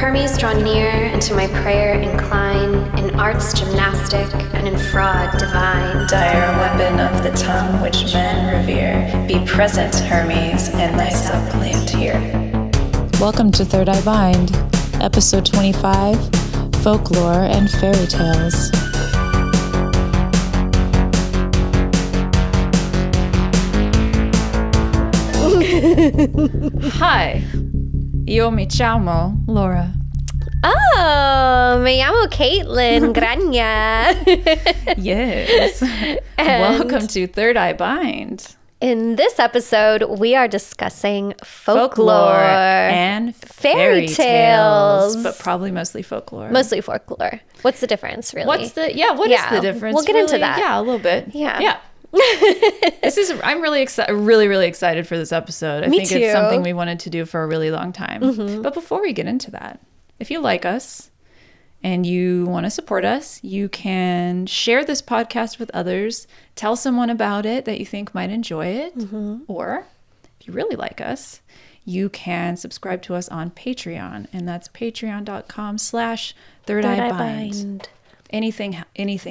Hermes draw near, and to my prayer incline, in arts gymnastic and in fraud divine. Dire weapon of the tongue which men revere, be present, Hermes, and thyself claimed here. Welcome to Third Eye Bind, episode 25, Folklore and Fairytales. Hi, yo me llamo Laura. Oh, me llamo Kaitlyn Graña. Yes. Welcome to Third Eye Bind. In this episode, we are discussing Folklore and fairy tales. but probably mostly folklore. Mostly folklore. What's the difference, really? What is the difference? We'll get into that. Yeah, a little bit. Yeah. I'm really excited, really excited for this episode. I think too. it's something we wanted to do for a really long time. Mm-hmm. But before we get into that, if you like us and you want to support us, you can share this podcast with others, tell someone about it that you think might enjoy it. Mm-hmm. Or if you really like us, you can subscribe to us on Patreon, and that's patreon.com/thirdEyeBind. Anything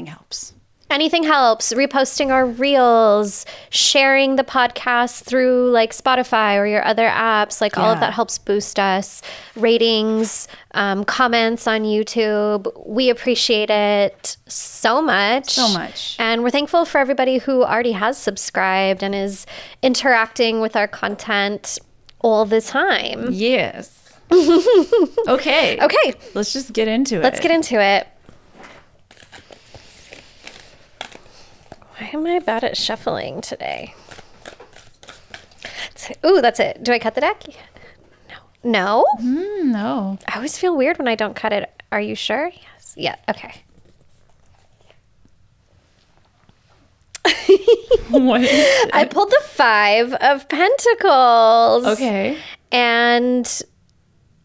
helps. Anything helps. Reposting our reels, sharing the podcast through like Spotify or your other apps, like all of that helps boost us. Ratings, comments on YouTube. We appreciate it so much. And we're thankful for everybody who already has subscribed and is interacting with our content all the time. Yes. Okay. Let's just get into it. Let's get into it. Why am I bad at shuffling today? That's it. Do I cut the deck? No? No. I always feel weird when I don't cut it. Are you sure? Yes. Yeah. Okay. What is it? I pulled the 5 of Pentacles. Okay. And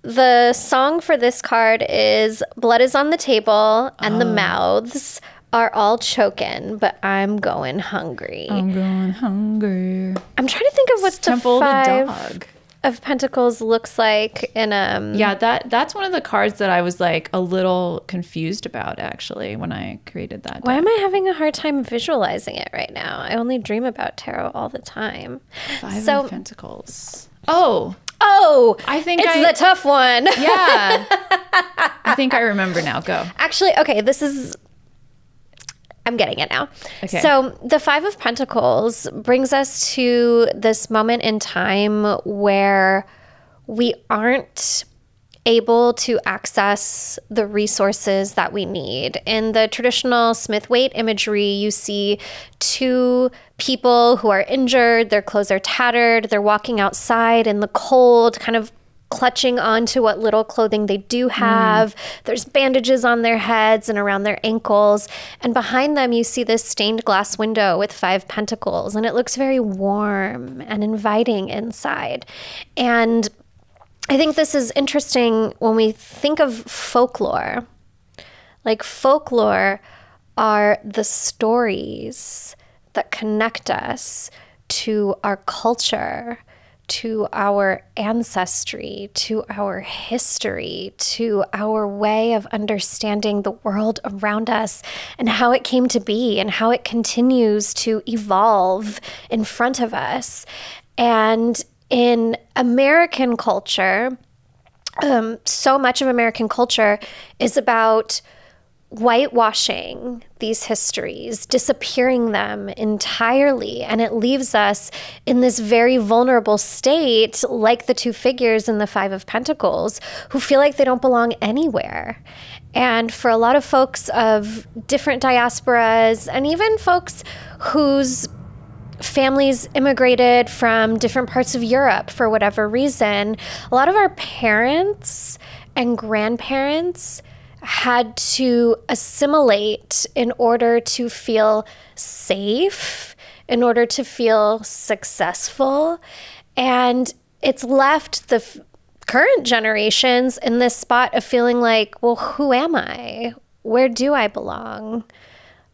the song for this card is Blood is on the Table and the mouths are all choking, but I'm going hungry. I'm going hungry. I'm trying to think of what the Temple 5 the dog of Pentacles looks like in Yeah, that's one of the cards that I was like a little confused about actually when I created that. Why am I having a hard time visualizing it right now? I only dream about tarot all the time. 5 of Pentacles. Oh, I think it's the tough one. Yeah. I think I remember now. Go. Actually, okay, I'm getting it now. Okay. So the 5 of Pentacles brings us to this moment in time where we aren't able to access the resources that we need. In the traditional Smith-Waite imagery, you see 2 people who are injured, their clothes are tattered, they're walking outside in the cold, kind of clutching onto what little clothing they do have. There's bandages on their heads and around their ankles. And behind them, you see this stained glass window with 5 pentacles. And it looks very warm and inviting inside. And I think this is interesting when we think of folklore. Like folklore are the stories that connect us to our culture, to our ancestry, to our history, to our way of understanding the world around us and how it came to be and how it continues to evolve in front of us. And in American culture, so much of American culture is about whitewashing these histories, disappearing them entirely. And it leaves us in this very vulnerable state, like the 2 figures in the 5 of Pentacles, who feel like they don't belong anywhere. And for a lot of folks of different diasporas, and even folks whose families immigrated from different parts of Europe for whatever reason, a lot of our parents and grandparents had to assimilate in order to feel safe, in order to feel successful. And it's left the current generations in this spot of feeling like, well, who am I? Where do I belong?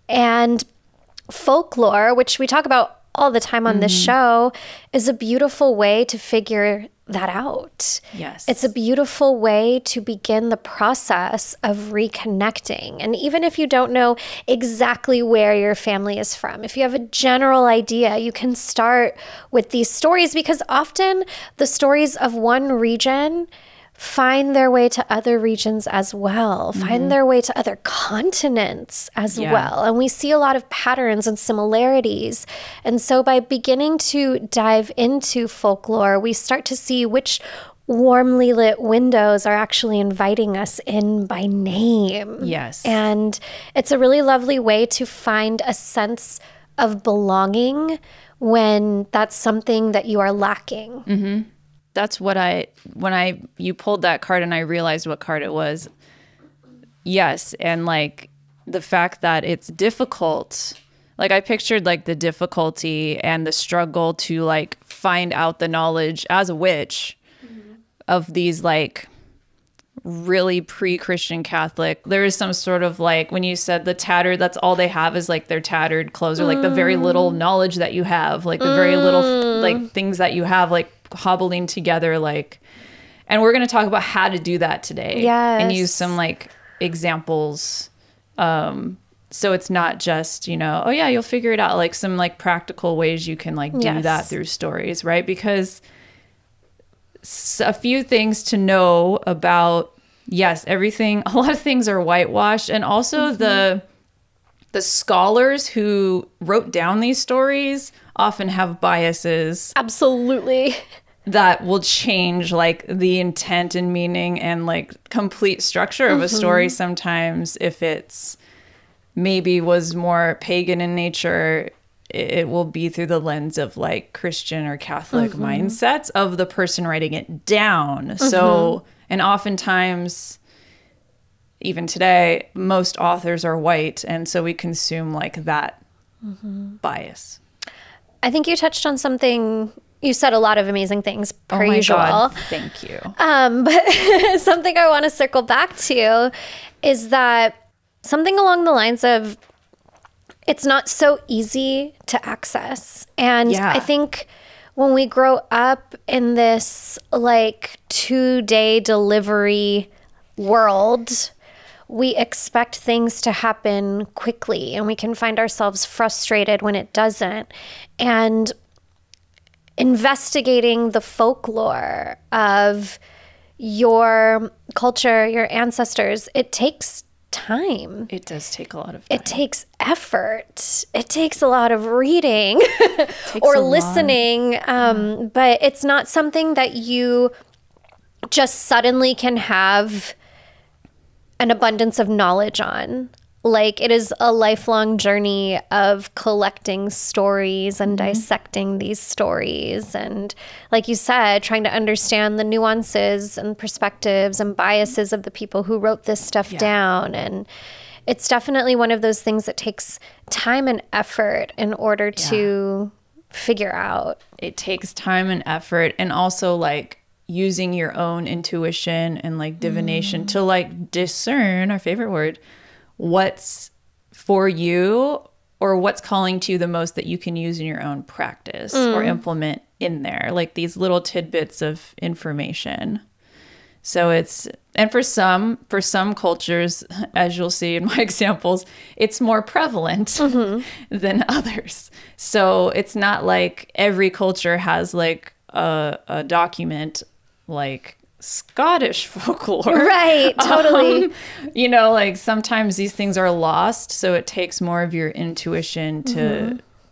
And folklore, which we talk about all the time on this show, is a beautiful way to figure that out. Yes. It's a beautiful way to begin the process of reconnecting. And even if you don't know exactly where your family is from, if you have a general idea, you can start with these stories, because often the stories of one region find their way to other regions as well, find their way to other continents as well. And we see a lot of patterns and similarities. And so by beginning to dive into folklore, we start to see which warmly lit windows are actually inviting us in by name. Yes. And it's a really lovely way to find a sense of belonging when that's something that you are lacking. That's what you pulled that card and I realized what card it was. Yes. And like the fact that it's difficult, like I pictured like the difficulty and the struggle to like find out the knowledge as a witch of these like really pre-Christian Catholic. There is some sort of like, when you said the tattered, that's all they have is like their tattered clothes, or like the very little knowledge that you have, like the very little like things that you have, like hobbling together, like, and we're going to talk about how to do that today. And use some like examples, so it's not just, you know, oh yeah, you'll figure it out, like some like practical ways you can like do that through stories, right? Because a few things to know about, everything, a lot of things are whitewashed, and also the scholars who wrote down these stories often have biases. Absolutely. That will change like the intent and meaning and like complete structure of a story sometimes. If it's maybe was more pagan in nature, it will be through the lens of like Christian or Catholic mindsets of the person writing it down. So, and oftentimes, even today, most authors are white, and so we consume like that bias. I think you touched on something. You said a lot of amazing things per usual. God, thank you. But something I want to circle back to is that something along the lines of, it's not so easy to access. And I think when we grow up in this like 2-day delivery world, we expect things to happen quickly, and we can find ourselves frustrated when it doesn't. And investigating the folklore of your culture, your ancestors, it takes time. It does take a lot of time. It takes effort. It takes a lot of reading or listening. But it's not something that you just suddenly can have an abundance of knowledge on. Like, it is a lifelong journey of collecting stories and dissecting these stories. And like you said, trying to understand the nuances and perspectives and biases of the people who wrote this stuff down. And it's definitely one of those things that takes time and effort in order to figure out. It takes time and effort, and also like using your own intuition and like divination to like discern, our favorite word, what's for you or what's calling to you the most that you can use in your own practice or implement in there, like these little tidbits of information. So it's, and for some cultures, as you'll see in my examples, it's more prevalent than others. So it's not like every culture has like a document like Scottish folklore. Right, totally. You know, like sometimes these things are lost, so it takes more of your intuition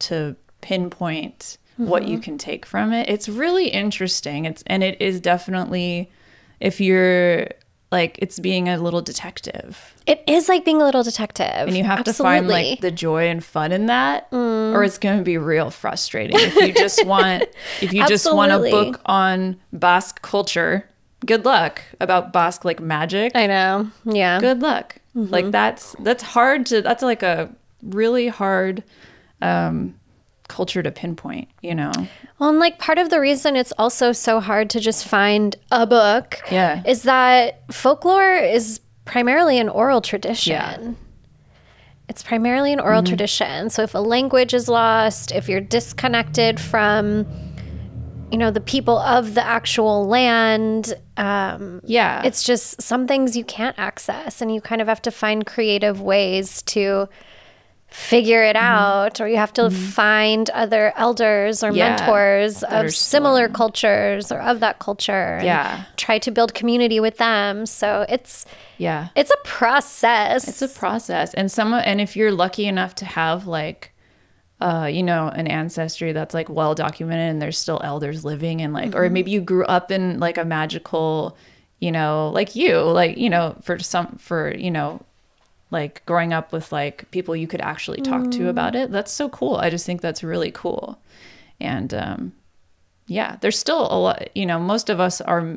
to pinpoint what you can take from it. It's really interesting. It is definitely, if you're like, it's being a little detective. It is like being a little detective. And you have to find like the joy and fun in that, or it's going to be real frustrating. If you just want a book on Basque culture, good luck. About Basque like magic, I know. Yeah. Good luck. Like that's hard to, that's like a really hard culture to pinpoint, you know? Well, and like part of the reason it's also so hard to just find a book is that folklore is primarily an oral tradition. Yeah. It's primarily an oral tradition. So if a language is lost, if you're disconnected from the people of the actual land. It's just some things you can't access, and you kind of have to find creative ways to figure it out, or you have to find other elders or mentors of similar cultures or of that culture and try to build community with them. So it's a process. It's a process. And if you're lucky enough to have like an ancestry that's like well documented and there's still elders living, and like or maybe you grew up in like a magical, like like growing up with like people you could actually talk to about it. That's so cool. I just think that's really cool. And there's still a lot, most of us are,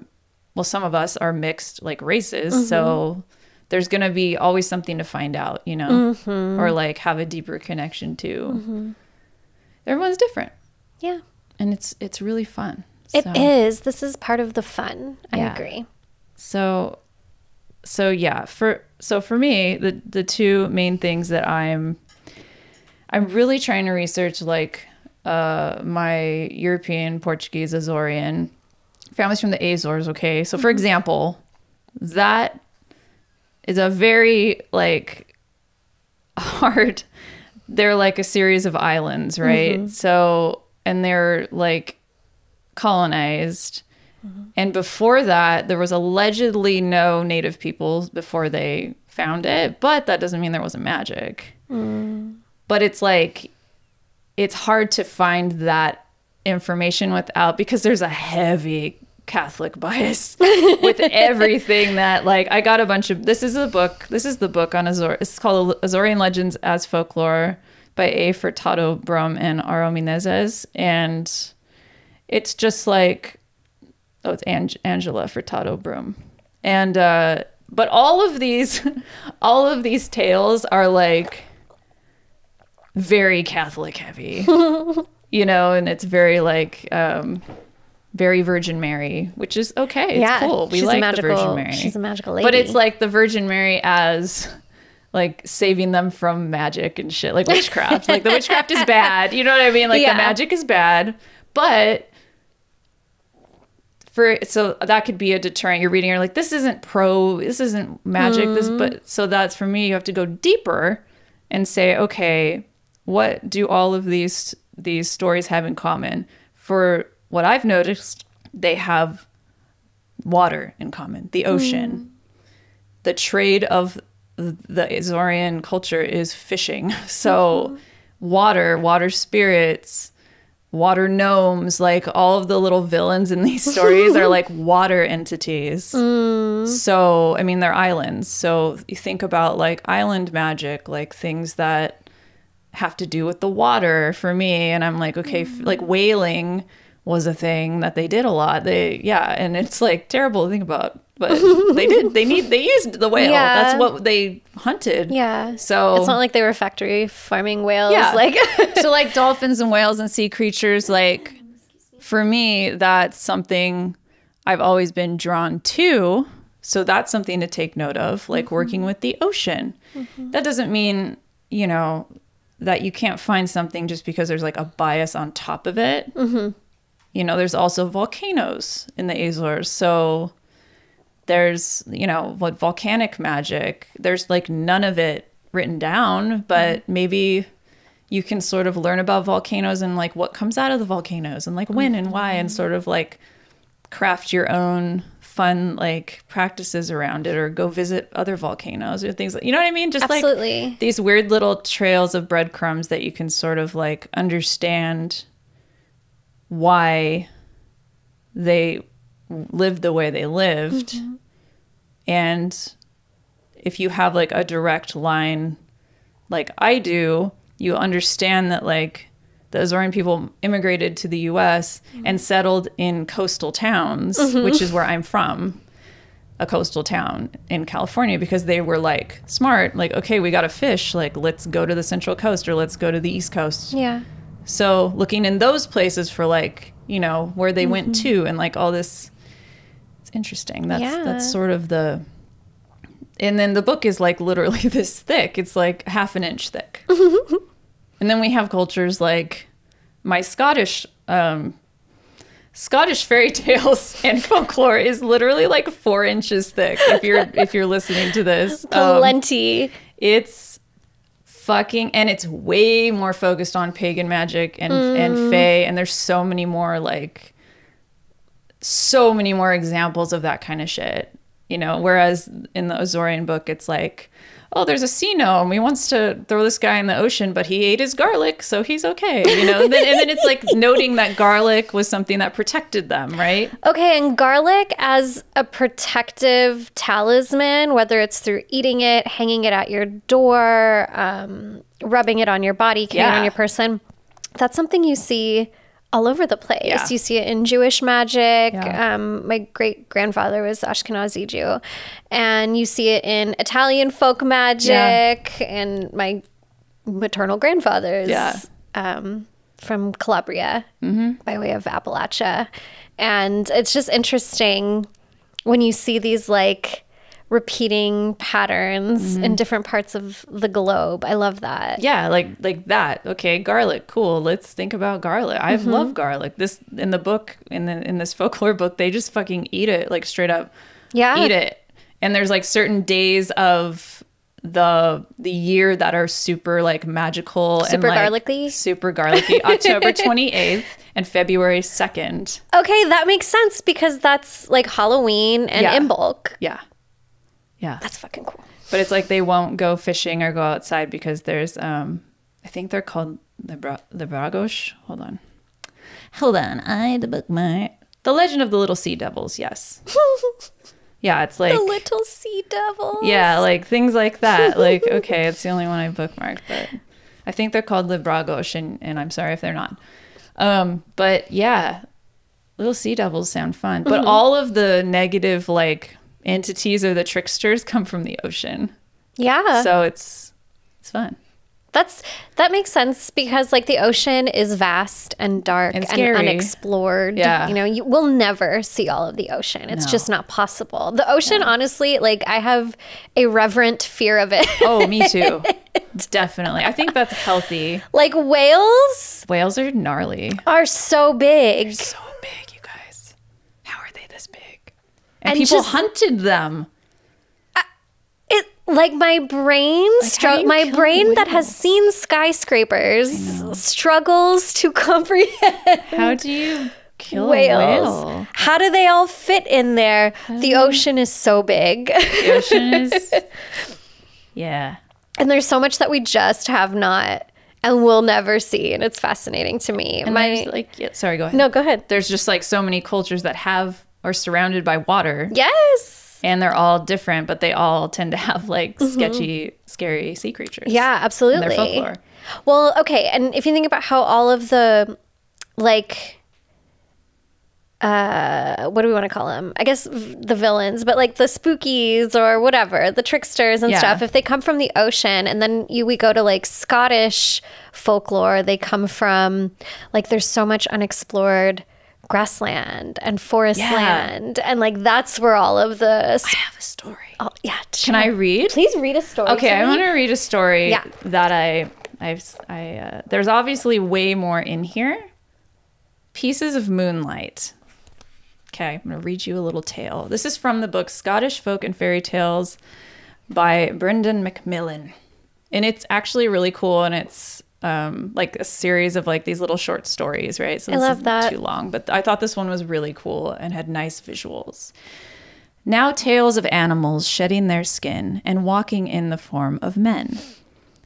some of us are mixed like races. So there's going to be always something to find out, or like have a deeper connection to. Everyone's different. Yeah. And it's really fun. It is. This is part of the fun. I agree. So for me, the two main things that I'm really trying to research, like my European, Portuguese, Azorean families from the Azores. Okay, so for example, that is a very like hard. They're like a series of islands, right? So, and they're like colonized. And before that, there was allegedly no native peoples before they found it, but that doesn't mean there wasn't magic. But it's like, it's hard to find that information because there's a heavy Catholic bias with everything that like, I got a bunch of, this is the book on Azor. It's called Azorean Legends as Folklore by A. Furtado Brum and Aro Menezes. And it's just like, it's Angela Furtado Brum. And, but all of these tales are like very Catholic heavy, and it's very like, very Virgin Mary, which is okay. It's cool. We like the Virgin Mary. She's a magical lady. But it's like the Virgin Mary as like saving them from magic and shit, like witchcraft. Like the witchcraft is bad. You know what I mean? Like the magic is bad, but so that could be a deterrent. You're reading, you're like, this isn't magic. But so that's for me, you have to go deeper and say, okay, what do all of these stories have in common? For what I've noticed, they have water in common, the ocean. The trade of the Azorean culture is fishing. So water spirits, water gnomes, like all of the little villains in these stories are like water entities. So, I mean, they're islands. So you think about like island magic, like things that have to do with the water for me. And I'm like, okay, like whaling was a thing that they did a lot. And it's like terrible to think about, but they used the whale. That's what they hunted. Yeah. So it's not like they were factory farming whales. Yeah. Like so like dolphins and whales and sea creatures, like for me, that's something I've always been drawn to. So that's something to take note of, like working with the ocean. That doesn't mean, that you can't find something just because there's like a bias on top of it. There's also volcanoes in the Azores. So there's, what volcanic magic, there's like none of it written down, but maybe you can sort of learn about volcanoes and like what comes out of the volcanoes and like when and why, and sort of like craft your own fun like practices around it, or go visit other volcanoes or things like, you know what I mean? Just Absolutely. Like these weird little trails of breadcrumbs that you can sort of like understand why they lived the way they lived. And if you have like a direct line like I do, you understand that like the Azorean people immigrated to the US and settled in coastal towns, which is where I'm from, a coastal town in California, because they were like smart, like, okay, we got to fish, like let's go to the Central Coast or let's go to the East Coast. Yeah. So looking in those places for like, where they went to, and like all this, it's interesting. That's sort of and then the book is like literally this thick. It's like half an inch thick. And then we have cultures like my Scottish Scottish fairy tales and folklore is literally like 4 inches thick. If you're listening to this, Plenty. It's fucking, and it's way more focused on pagan magic and fae, and there's so many more examples of that kind of shit. You know, whereas in the Azorian book, it's like, oh, there's a sea gnome. He wants to throw this guy in the ocean, but he ate his garlic, so he's okay. You know, and then it's like noting that garlic was something that protected them, right? Okay, and garlic as a protective talisman, whether it's through eating it, hanging it at your door, rubbing it on your body, carrying it on your person, that's something you see all over the place. Yeah. You see it in Jewish magic. Yeah. My great-grandfather was Ashkenazi Jew. And you see it in Italian folk magic. Yeah. And my maternal grandfather's from Calabria by way of Appalachia. And it's just interesting when you see these like repeating patterns in different parts of the globe. I love that. Yeah, like that. Okay, garlic, cool. Let's think about garlic. I love garlic. This in the book, in this folklore book, they just fucking eat it, like straight up. Yeah, eat it. And there's like certain days of the year that are super like magical, super and garlicky. Super garlicky. October 28th and February 2nd. Okay, that makes sense because that's like Halloween and Imbolc. Yeah. Yeah. That's fucking cool. But it's like they won't go fishing or go outside because there's, I think they're called the Bragosh. Hold on. I the bookmark. The Legend of the Little Sea Devils, yes. Yeah, it's like... The Little Sea Devils. Yeah, like things like that. Like, okay, it's the only one I bookmarked, but I think they're called the Bragosh, and I'm sorry if they're not. But yeah, Little Sea Devils sound fun. But all of the negative, like... entities or the tricksters come from the ocean. Yeah. So it's fun. That makes sense because like the ocean is vast and dark and unexplored. Yeah. You know, we'll never see all of the ocean. It's just not possible. The ocean, honestly, like I have a reverent fear of it. Oh, me too. Definitely. I think that's healthy. Like whales. Whales are gnarly. Are so big. They're so big, you guys. How are they this big? And people hunted them. Like my brain, my brain that has seen skyscrapers struggles to comprehend. How do you kill a whale? How do they all fit in there? The ocean is so big. The ocean is, yeah. And there's so much that we just have not and will never see, and it's fascinating to me. And sorry, go ahead. No, go ahead. There's just like so many cultures that are surrounded by water. Yes. And they're all different, but they all tend to have like sketchy, scary sea creatures. Yeah, absolutely. In their folklore. Well, okay. And if you think about how all of the, like, what do we want to call them? I guess the villains, but like the spookies or whatever, the tricksters and stuff, if they come from the ocean and then we go to like Scottish folklore, they come from, like, there's so much unexplored grassland and forest land, and like that's where all of the I have a story. Oh yeah, can I read? Please read a story. Okay, I want to read a story that I there's obviously way more in here. Pieces of Moonlight. Okay, I'm gonna read you a little tale. This is from the book Scottish Folk and Fairy Tales by Brendan Macmillan, and it's actually really cool, and it's like a series of like these little short stories, right? So I love that. Too long, but I thought this one was really cool and had nice visuals. Now tales of animals shedding their skin and walking in the form of men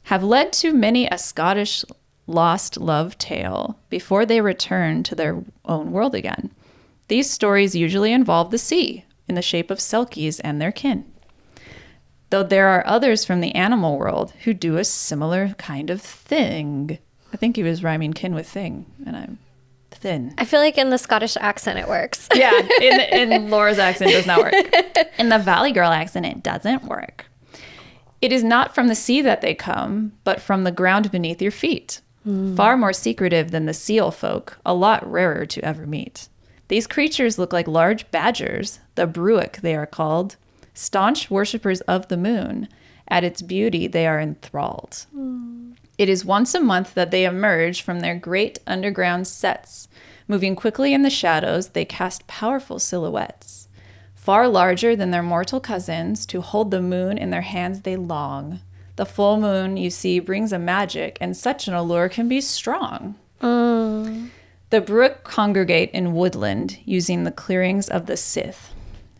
have led to many a Scottish lost love tale before they return to their own world again. These stories usually involve the sea in the shape of selkies and their kin. Though there are others from the animal world who do a similar kind of thing. I think he was rhyming kin with thing, and I'm thin. I feel like in the Scottish accent it works. Yeah, in Laura's accent it does not work. In the Valley Girl accent it doesn't work. It is not from the sea that they come, but from the ground beneath your feet. Far more secretive than the seal folk, a lot rarer to ever meet. These creatures look like large badgers, the bruic they are called. Staunch worshippers of the moon, at its beauty they are enthralled. It is once a month that they emerge from their great underground sets, Moving quickly in the shadows, they cast powerful silhouettes. Far larger than their mortal cousins, to hold the moon in their hands they long. The full moon, you see, brings a magic, and such an allure can be strong. The Bruic congregate in woodland, using the clearings of the Sith,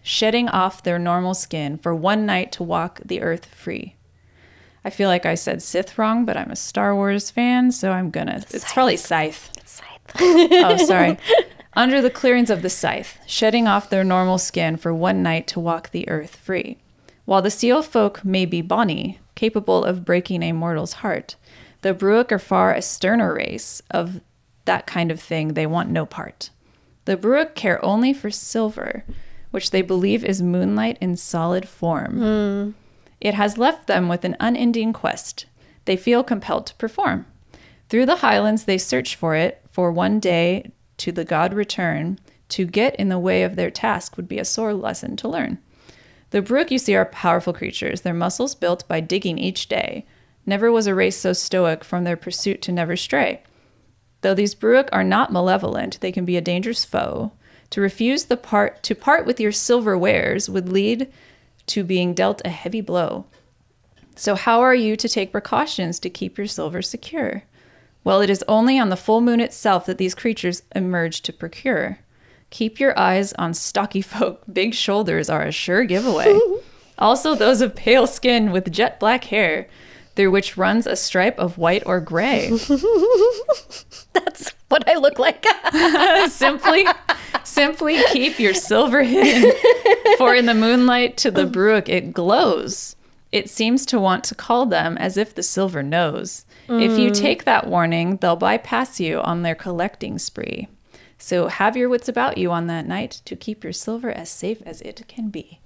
shedding off their normal skin for one night to walk the earth free. I feel like I said Sith wrong, but I'm a Star Wars fan, so I'm gonna... It's probably Scythe. It's Scythe. Oh, sorry. Under the clearings of the Scythe, shedding off their normal skin for one night to walk the earth free. While the seal folk may be bonny, capable of breaking a mortal's heart, the Bruic are far a sterner race. Of that kind of thing they want no part. The Bruic care only for silver, which they believe is moonlight in solid form. It has left them with an unending quest. They feel compelled to perform. Through the highlands they search for it, for one day to the god return. To get in the way of their task would be a sore lesson to learn. The Bruic, you see, are powerful creatures, their muscles built by digging each day. Never was a race so stoic from their pursuit to never stray. Though these Bruic are not malevolent, they can be a dangerous foe. To refuse to part with your silver wares would lead to being dealt a heavy blow. So how are you to take precautions to keep your silver secure? Well, it is only on the full moon itself that these creatures emerge to procure. Keep your eyes on stocky folk. Big shoulders are a sure giveaway. Also those of pale skin with jet black hair, through which runs a stripe of white or gray. That's what I look like. Simply keep your silver hidden, for in the moonlight to the Bruic it glows. It seems to want to call them as if the silver knows. If you take that warning, they'll bypass you on their collecting spree. So have your wits about you on that night to keep your silver as safe as it can be.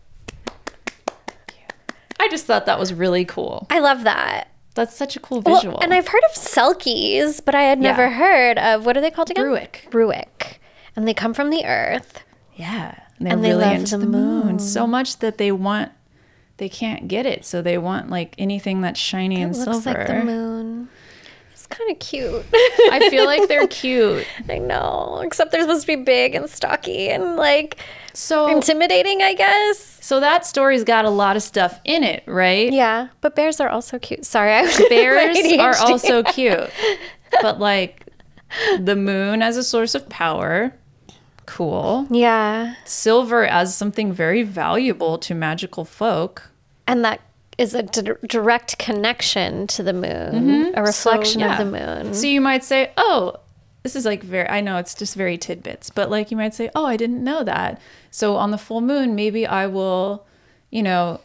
I just thought that was really cool. I love that. That's such a cool visual. Well, and I've heard of Selkies, but I had never heard of, what are they called again? Bruic. Bruic. And they come from the earth. Yeah. And they're And they really love into the the moon. moon. So much that they can't get it. So they want like anything that's shiny and silver. Looks like the moon. It's kind of cute. I feel like they're cute. I know. Except they're supposed to be big and stocky and like So intimidating, I guess. So that story's got a lot of stuff in it, right? Yeah. But bears are also cute. Sorry. Bears are also cute. But like the moon as a source of power, cool. Yeah. Silver as something very valuable to magical folk. And that is a direct connection to the moon, a reflection of the moon. So you might say, oh, this is like I know it's just very tidbits, but like you might say, oh, I didn't know that. So on the full moon, maybe I will,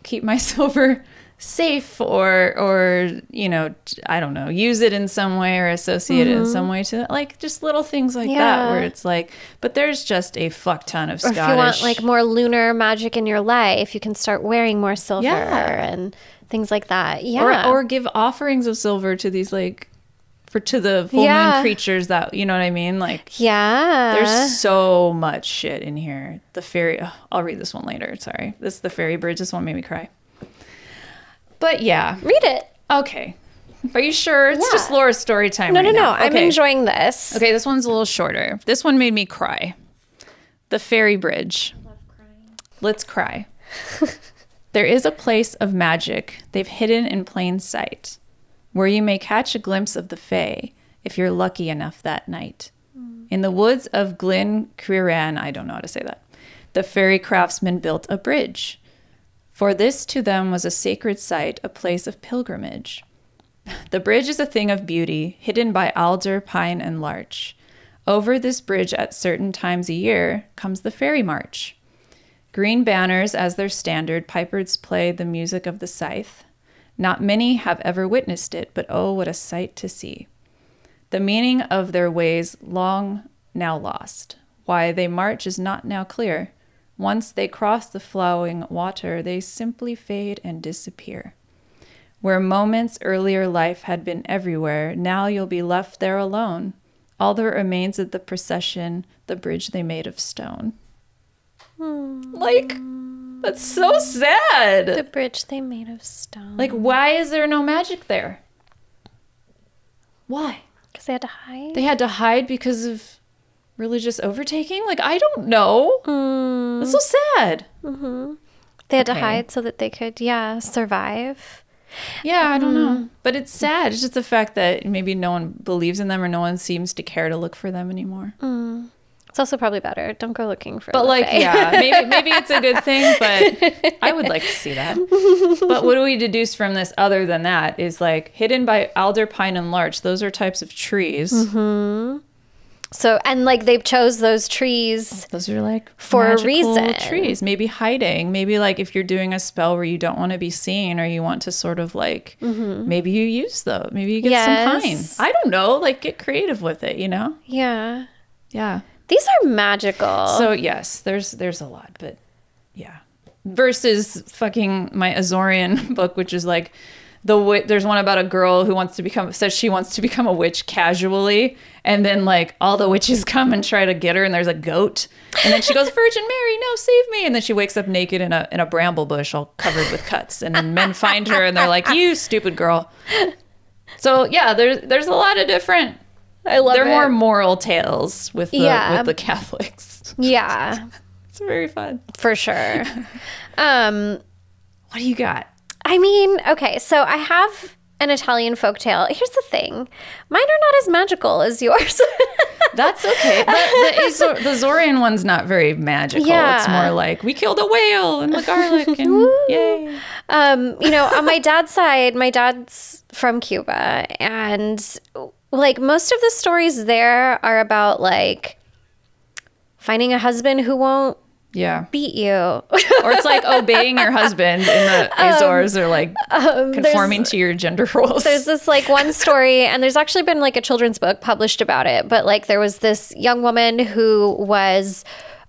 keep my silver safe or, I don't know, use it in some way or associate it in some way to like just little things like that where it's like, but there's just a fuck ton of Scottish. Or if you want like more lunar magic in your life, you can start wearing more silver and things like that. Yeah. Or give offerings of silver to these to the full moon creatures that, you know what I mean? Like, there's so much shit in here. The fairy, I'll read this one later. Sorry. The fairy bridge. This one made me cry. But yeah. Read it. Okay. Are you sure? It's just Laura's story time. No. I'm enjoying this. Okay, this one's a little shorter. This one made me cry. The fairy bridge. I love crying. Let's cry. There is a place of magic they've hidden in plain sight, where you may catch a glimpse of the fae if you're lucky enough that night. In the woods of Glen Criaran, I don't know how to say that, the fairy craftsmen built a bridge. For this to them was a sacred site, a place of pilgrimage. The bridge is a thing of beauty, hidden by alder, pine, and larch. Over this bridge at certain times a year comes the fairy march. Green banners as their standard, pipers play the music of the scythe. Not many have ever witnessed it, but oh, what a sight to see. The meaning of their ways long now lost. Why they march is not now clear. Once they cross the flowing water, they simply fade and disappear. Where moments earlier life had been everywhere, now you'll be left there alone. All that remains of the procession, the bridge they made of stone. Like, that's so sad. The bridge they made of stone. Like, why is there no magic there? Why? Because they had to hide? They had to hide because of religious overtaking? Like, I don't know. That's so sad. They had to hide so that they could, survive. Yeah, I don't know. But it's sad. It's just the fact that maybe no one believes in them or no one seems to care to look for them anymore. It's also probably better. Don't go looking for But the fae. maybe it's a good thing, but I would like to see that. But what do we deduce from this other than that is like hidden by alder, pine, and larch. Those are types of trees. So, and like they chose those trees. Those are like for a magical reason. Trees, maybe hiding. Maybe like if you're doing a spell where you don't want to be seen or you want to sort of like, maybe you use those. Maybe you get some pine. I don't know. Like get creative with it, you know? Yeah. Yeah. These are magical. So yes, there's a lot, but yeah. Versus fucking my Azorian book, which is like there's one about a girl who says she wants to become a witch casually, and then like all the witches come and try to get her, and there's a goat, and then she goes, Virgin Mary, no, save me, and then she wakes up naked in a bramble bush, all covered with cuts, and then men find her and they're like, you stupid girl. So yeah, there's a lot of different. I love They're it. more moral tales with the Catholics. Yeah, it's very fun for sure. What do you got? I mean, okay, so I have an Italian folktale. Here's the thing. Mine are not as magical as yours. That's okay. The Zorian one's not very magical. Yeah. It's more like, we killed a whale and the garlic and yay. You know, on my dad's side, my dad's from Cuba. And like most of the stories there are about like finding a husband who won't beat you. Or it's like obeying your husband in the Azores or like conforming to your gender roles. There's this like one story, and there's actually been like a children's book published about it, but like there was this young woman who was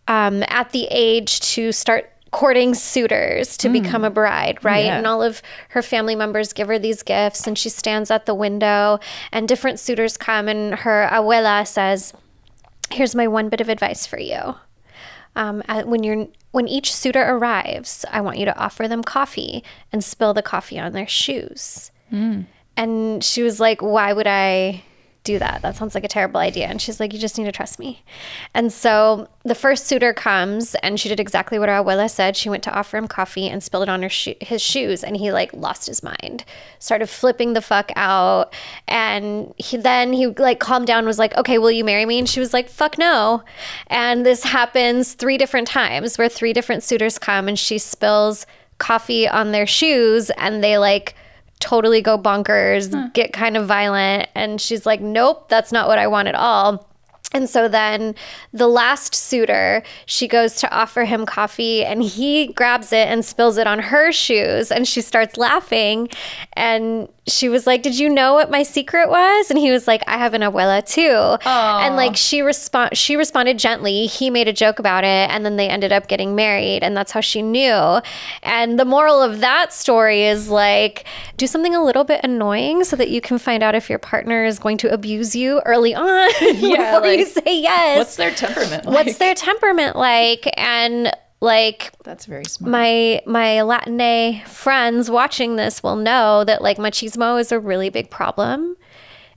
at the age to start courting suitors to become a bride, right? Yeah. And all of her family members give her these gifts, and she stands at the window and different suitors come, and her abuela says, here's my one bit of advice for you. When each suitor arrives, I want you to offer them coffee and spill the coffee on their shoes. And she was like, why would I do that? That sounds like a terrible idea. And she's like, you just need to trust me. And so the first suitor comes, and she did exactly what our abuela said. She went to offer him coffee and spilled it on his shoes, and he like lost his mind, started flipping the fuck out. And he like calmed down and was like, okay, will you marry me? And she was like, fuck no. And this happens 3 different times where 3 different suitors come, and she spills coffee on their shoes, and they like totally go bonkers, get kind of violent. And she's like, nope, that's not what I want at all. And so then the last suitor, she goes to offer him coffee, and he grabs it and spills it on her shoes, and she starts laughing. And she was like, did you know what my secret was? And he was like, I have an abuela too. Aww. And like she responded gently. He made a joke about it, and then they ended up getting married, and that's how she knew. And the moral of that story is like, do something a little bit annoying so that you can find out if your partner is going to abuse you early on before you say yes. What's their temperament like? And like, that's very smart. My Latina friends watching this will know that like machismo is a really big problem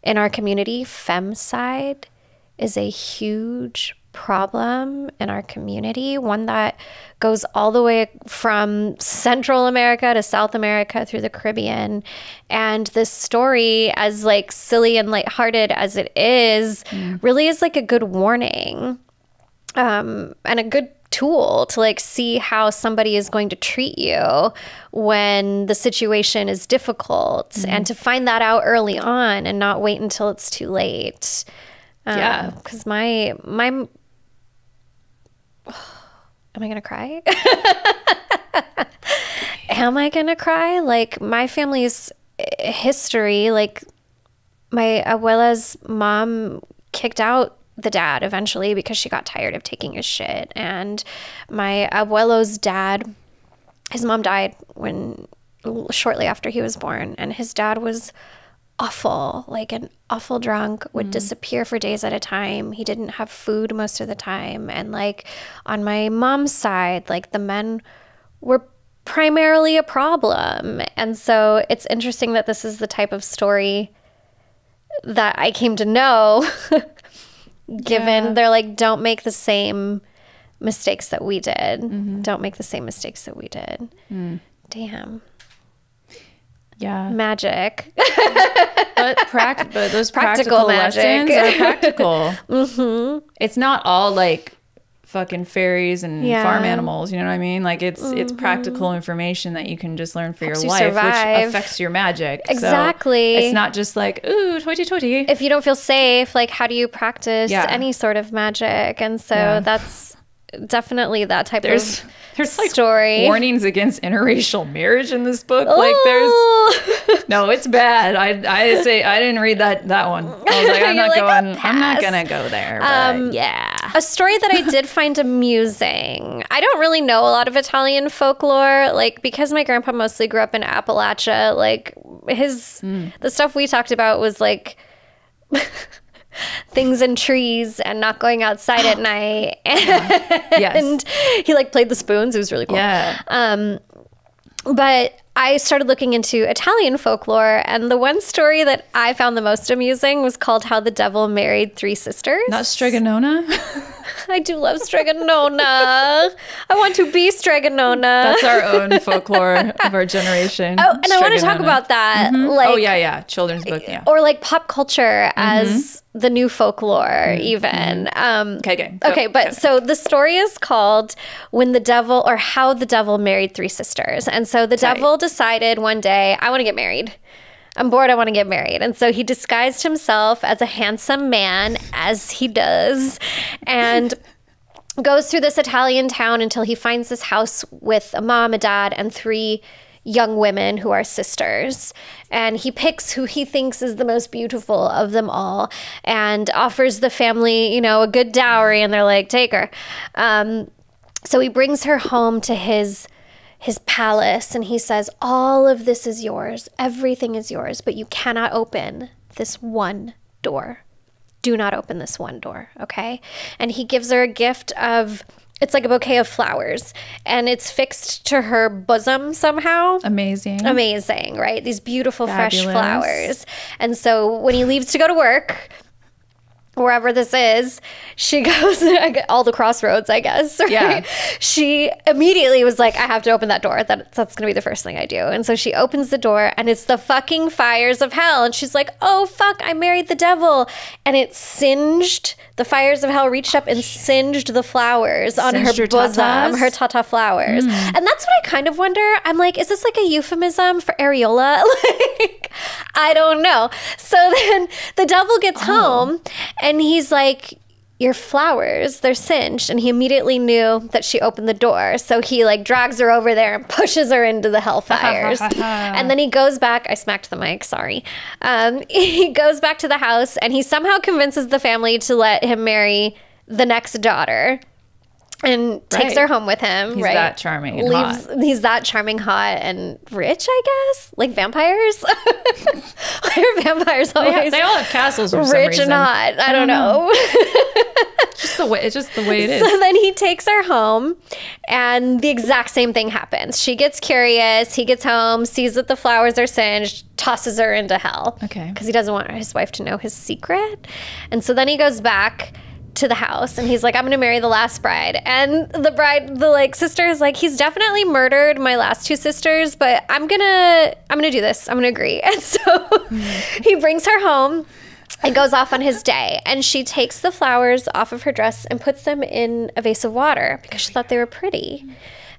in our community. Femicide is a huge problem in our community, one that goes all the way from Central America to South America through the Caribbean. And this story, as like silly and lighthearted as it is, really is like a good warning and a good tool to like see how somebody is going to treat you when the situation is difficult, and to find that out early on and not wait until it's too late. Because my am I gonna cry? Am I gonna cry? Like my family's history, like my abuela's mom kicked out the dad eventually because she got tired of taking his shit. And my abuelo's dad, his mom died shortly after he was born, and his dad was awful, like an awful drunk, would disappear for days at a time. He didn't have food most of the time. And like on my mom's side, like the men were primarily a problem. And so it's interesting that this is the type of story that I came to know given they're like, don't make the same mistakes that we did. Don't make the same mistakes that we did. Damn. Yeah. Magic. But those practical lessons are practical. It's not all like fucking fairies and farm animals, you know what I mean? Like it's practical information that you can just learn for your life, which affects your magic. Exactly. So it's not just like, ooh, toity. If you don't feel safe, like how do you practice any sort of magic? And so that's definitely that type of there's like story. Warnings against interracial marriage in this book. Like there's no, it's bad. I say I didn't read that one. I was like, I'm not gonna go there. But A story that I did find amusing. I don't really know a lot of Italian folklore, like because my grandpa mostly grew up in Appalachia. Like the stuff we talked about was like things in trees and not going outside at night. And he like played the spoons. It was really cool. Yeah. But I started looking into Italian folklore, and the one story that I found the most amusing was called How the Devil Married Three Sisters. Not Stregonona? I do love Stregonona. I want to be Stregonona. That's our own folklore of our generation. Oh, and I want to talk about that. Like, children's book, or like pop culture as the new folklore, even. So the story is called How the Devil Married Three Sisters. And so the devil decided one day, I want to get married. I'm bored, I want to get married. And so he disguised himself as a handsome man, as he does, and goes through this Italian town until he finds this house with a mom, a dad, and three young women who are sisters. And he picks who he thinks is the most beautiful of them all and offers the family, a good dowry. And they're like, take her. So he brings her home to his palace, and he says, all of this is yours. Everything is yours, but you cannot open this one door. Do not open this one door, okay? And he gives her a gift of, it's like a bouquet of flowers, and it's fixed to her bosom somehow. Amazing, right? These beautiful, fresh flowers. And so when he leaves to go to work, wherever this is, she goes all the crossroads, I guess. Right? Yeah. She immediately was like, I have to open that door. That's going to be the first thing I do. And so she opens the door, and it's the fucking fires of hell. And she's like, oh, fuck, I married the devil. And it singed, the fires of hell reached up and singed the flowers on her bosom, her tata flowers. And that's what I kind of wonder. I'm like, is this like a euphemism for areola? Like, I don't know. So then the devil gets home, and he's like, your flowers, they're singed. And he immediately knew that she opened the door. So he like drags her over there and pushes her into the hellfires. And then he goes back. I smacked the mic, sorry. He goes back to the house, and he somehow convinces the family to let him marry the next daughter. And takes her home with him. He's that charming and hot. He's that charming, hot, and rich, I guess. Like vampires. Why are vampires always? They all have castles for some rich reason. And hot. I don't know. It's just the way it is. So then he takes her home, and the exact same thing happens. She gets curious. He gets home, sees that the flowers are singed, tosses her into hell. Okay. Because he doesn't want his wife to know his secret. And so then he goes back to the house, and he's like, I'm gonna marry the last bride. And the sister is like, he's definitely murdered my last two sisters, but I'm gonna do this. I'm gonna agree. And so he brings her home and goes off on his day, and she takes the flowers off of her dress and puts them in a vase of water because she thought they were pretty.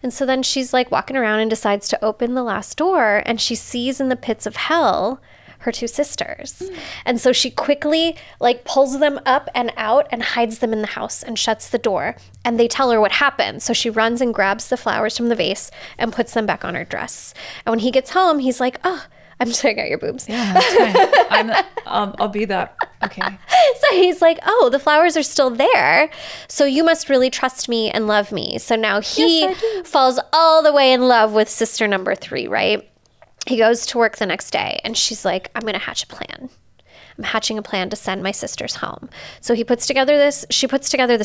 And so then she's like walking around and decides to open the last door, and she sees in the pits of hell her two sisters. And so she quickly like pulls them up and out and hides them in the house and shuts the door. And they tell her what happened. So she runs and grabs the flowers from the vase and puts them back on her dress. And when he gets home, he's like, oh, I'm staring at your boobs. Yeah, that's fine. I'll be that. Okay. So he's like, oh, the flowers are still there. So you must really trust me and love me. So now he falls all the way in love with sister number 3, right? He goes to work the next day, and she's like, I'm going to hatch a plan. I'm hatching a plan to send my sisters home. So she puts together this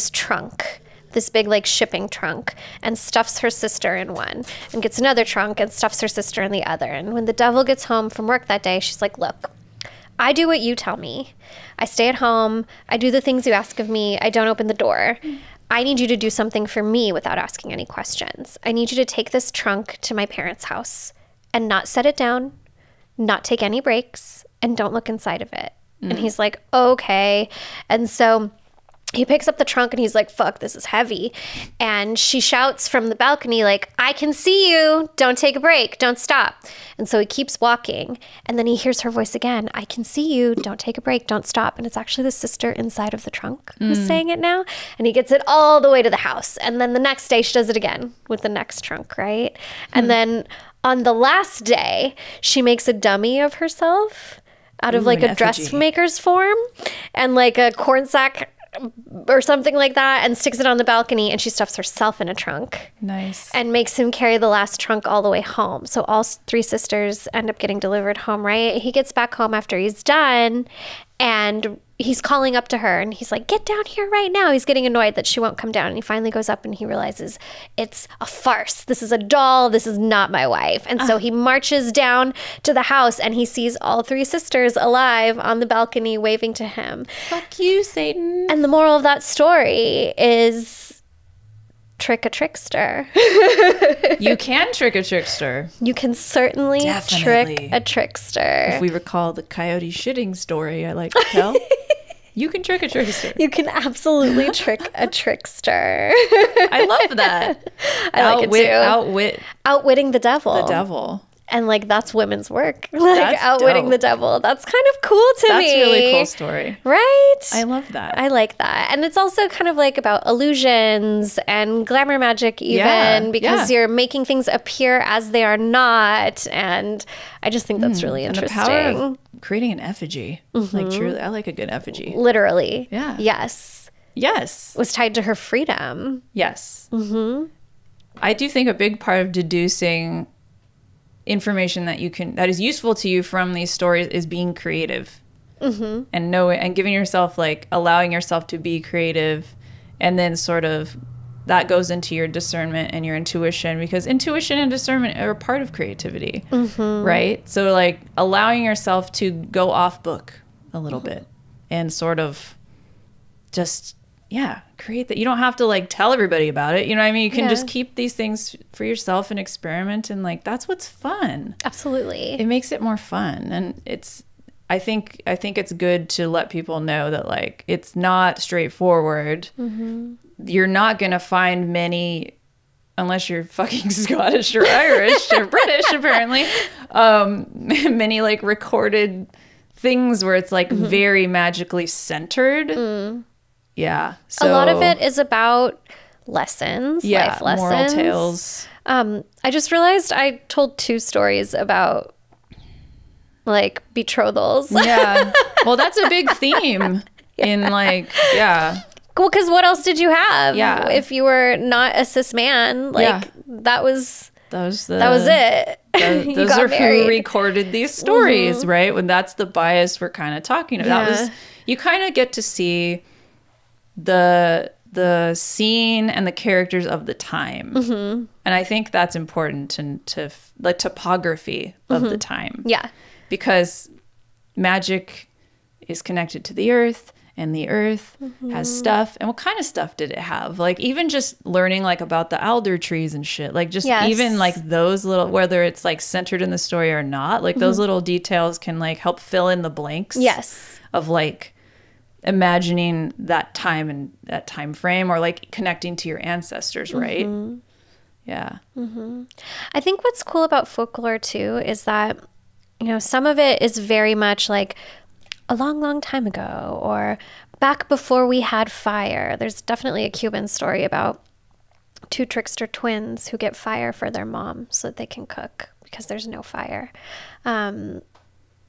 trunk, this big like shipping trunk, and stuffs her sister in one, and gets another trunk and stuffs her sister in the other. And when the devil gets home from work that day, she's like, look, I do what you tell me. I stay at home. I do the things you ask of me. I don't open the door. I need you to do something for me without asking any questions. I need you to take this trunk to my parents' house and not set it down, not take any breaks, and don't look inside of it. And he's like, okay. And so he picks up the trunk and he's like, fuck, this is heavy. And she shouts from the balcony, like, I can see you. Don't take a break. Don't stop. And so he keeps walking. And then he hears her voice again. I can see you. Don't take a break. Don't stop. And it's actually the sister inside of the trunk who's saying it now. And he gets it all the way to the house. And then the next day she does it again with the next trunk, right? And then on the last day, she makes a dummy of herself out of like a dressmaker's form and like a corn sack or something like that, and sticks it on the balcony, and she stuffs herself in a trunk. Nice. And makes him carry the last trunk all the way home. So all three sisters end up getting delivered home, right? He gets back home after he's done, and he's calling up to her, and he's like, get down here right now. He's getting annoyed that she won't come down, and he finally goes up and he realizes it's a farce. This is a doll. This is not my wife. And so he marches down to the house, and he sees all three sisters alive on the balcony waving to him. Fuck you, Satan. And the moral of that story is trick a trickster. You can trick a trickster. You can certainly trick a trickster. If we recall the coyote shitting story I like to tell, you can trick a trickster. You can absolutely trick a trickster. I love that. I like it too. Outwitting the devil. The devil. And like, that's women's work. Like, outwitting dope. the devil. That's kind of cool to me. That's a really cool story. Right? I love that. I like that. And it's also kind of like about illusions and glamour magic even, because you're making things appear as they are not. And I just think that's really interesting. And the power of creating an effigy. Like, truly, I like a good effigy. Literally. Yeah. Yes. Yes. Was tied to her freedom. Yes. I do think a big part of deducing information that is useful to you from these stories is being creative, and giving yourself, like, allowing yourself to be creative, and then sort of that goes into your discernment and your intuition, because intuition and discernment are a part of creativity, right? So like allowing yourself to go off book a little bit and sort of just create that. You don't have to like tell everybody about it. You know what I mean? You can just keep these things for yourself and experiment, and like that's what's fun. Absolutely. It makes it more fun, and I think it's good to let people know that like it's not straightforward. You're not going to find many, unless you're fucking Scottish or Irish or British apparently, many like recorded things where it's like very magically centered. Yeah. So a lot of it is about lessons, life lessons. Moral tales. I just realized I told 2 stories about like betrothals. Yeah. Well, that's a big theme in like, Well, because what else did you have? Yeah. If you were not a cis man, like that was it. Those are married. Who recorded these stories, right? When that's the bias we're kind of talking about. That was, you kind of get to see the scene and the characters of the time, and I think that's important to the topography of the time. Yeah, because magic is connected to the earth, and the earth has stuff. And what kind of stuff did it have? Like even just learning like about the alder trees and shit, like just even like those little, whether it's like centered in the story or not, like those little details can like help fill in the blanks. Of like imagining that time and that time frame, or like connecting to your ancestors, right? I think what's cool about folklore too is that, you know, some of it is very much like a long time ago, or back before we had fire. There's definitely a Cuban story about 2 trickster twins who get fire for their mom so that they can cook because there's no fire.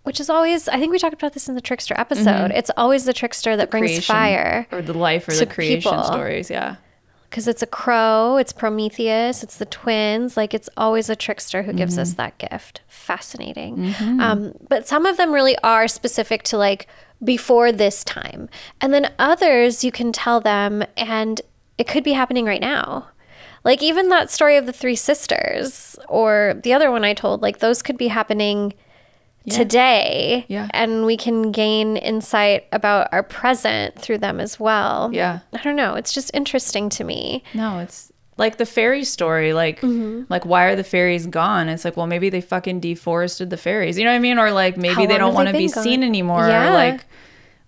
Which is always, I think we talked about this in the trickster episode. It's always the trickster that brings fire. Or the life or the creation people. Stories, Because it's a crow, it's Prometheus, it's the twins. Like it's always a trickster who gives us that gift. Fascinating. But some of them really are specific to like before this time. And then others you can tell them and it could be happening right now. Like even that story of the 3 sisters or the other one I told, like those could be happening today. Yeah. And we can gain insight about our present through them as well. Yeah. I don't know. It's just interesting to me. No, it's like the fairy story. Like, like, why are the fairies gone? It's like, well, maybe they fucking deforested the fairies. You know what I mean? Or like, maybe they don't want to be seen anymore. Yeah. Or like,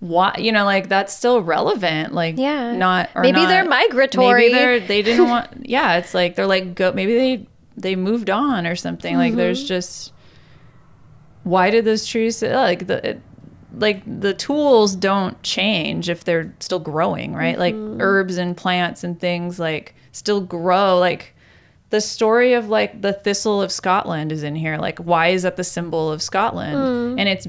why, you know, like that's still relevant. Like, maybe they're migratory. Maybe they didn't want, it's like, they're like, maybe they moved on or something. Like, there's just, why did those trees, like the tools don't change if they're still growing, right? Like herbs and plants and things like still grow. Like the story of like the thistle of Scotland is in here. Like, why is that the symbol of Scotland? And it's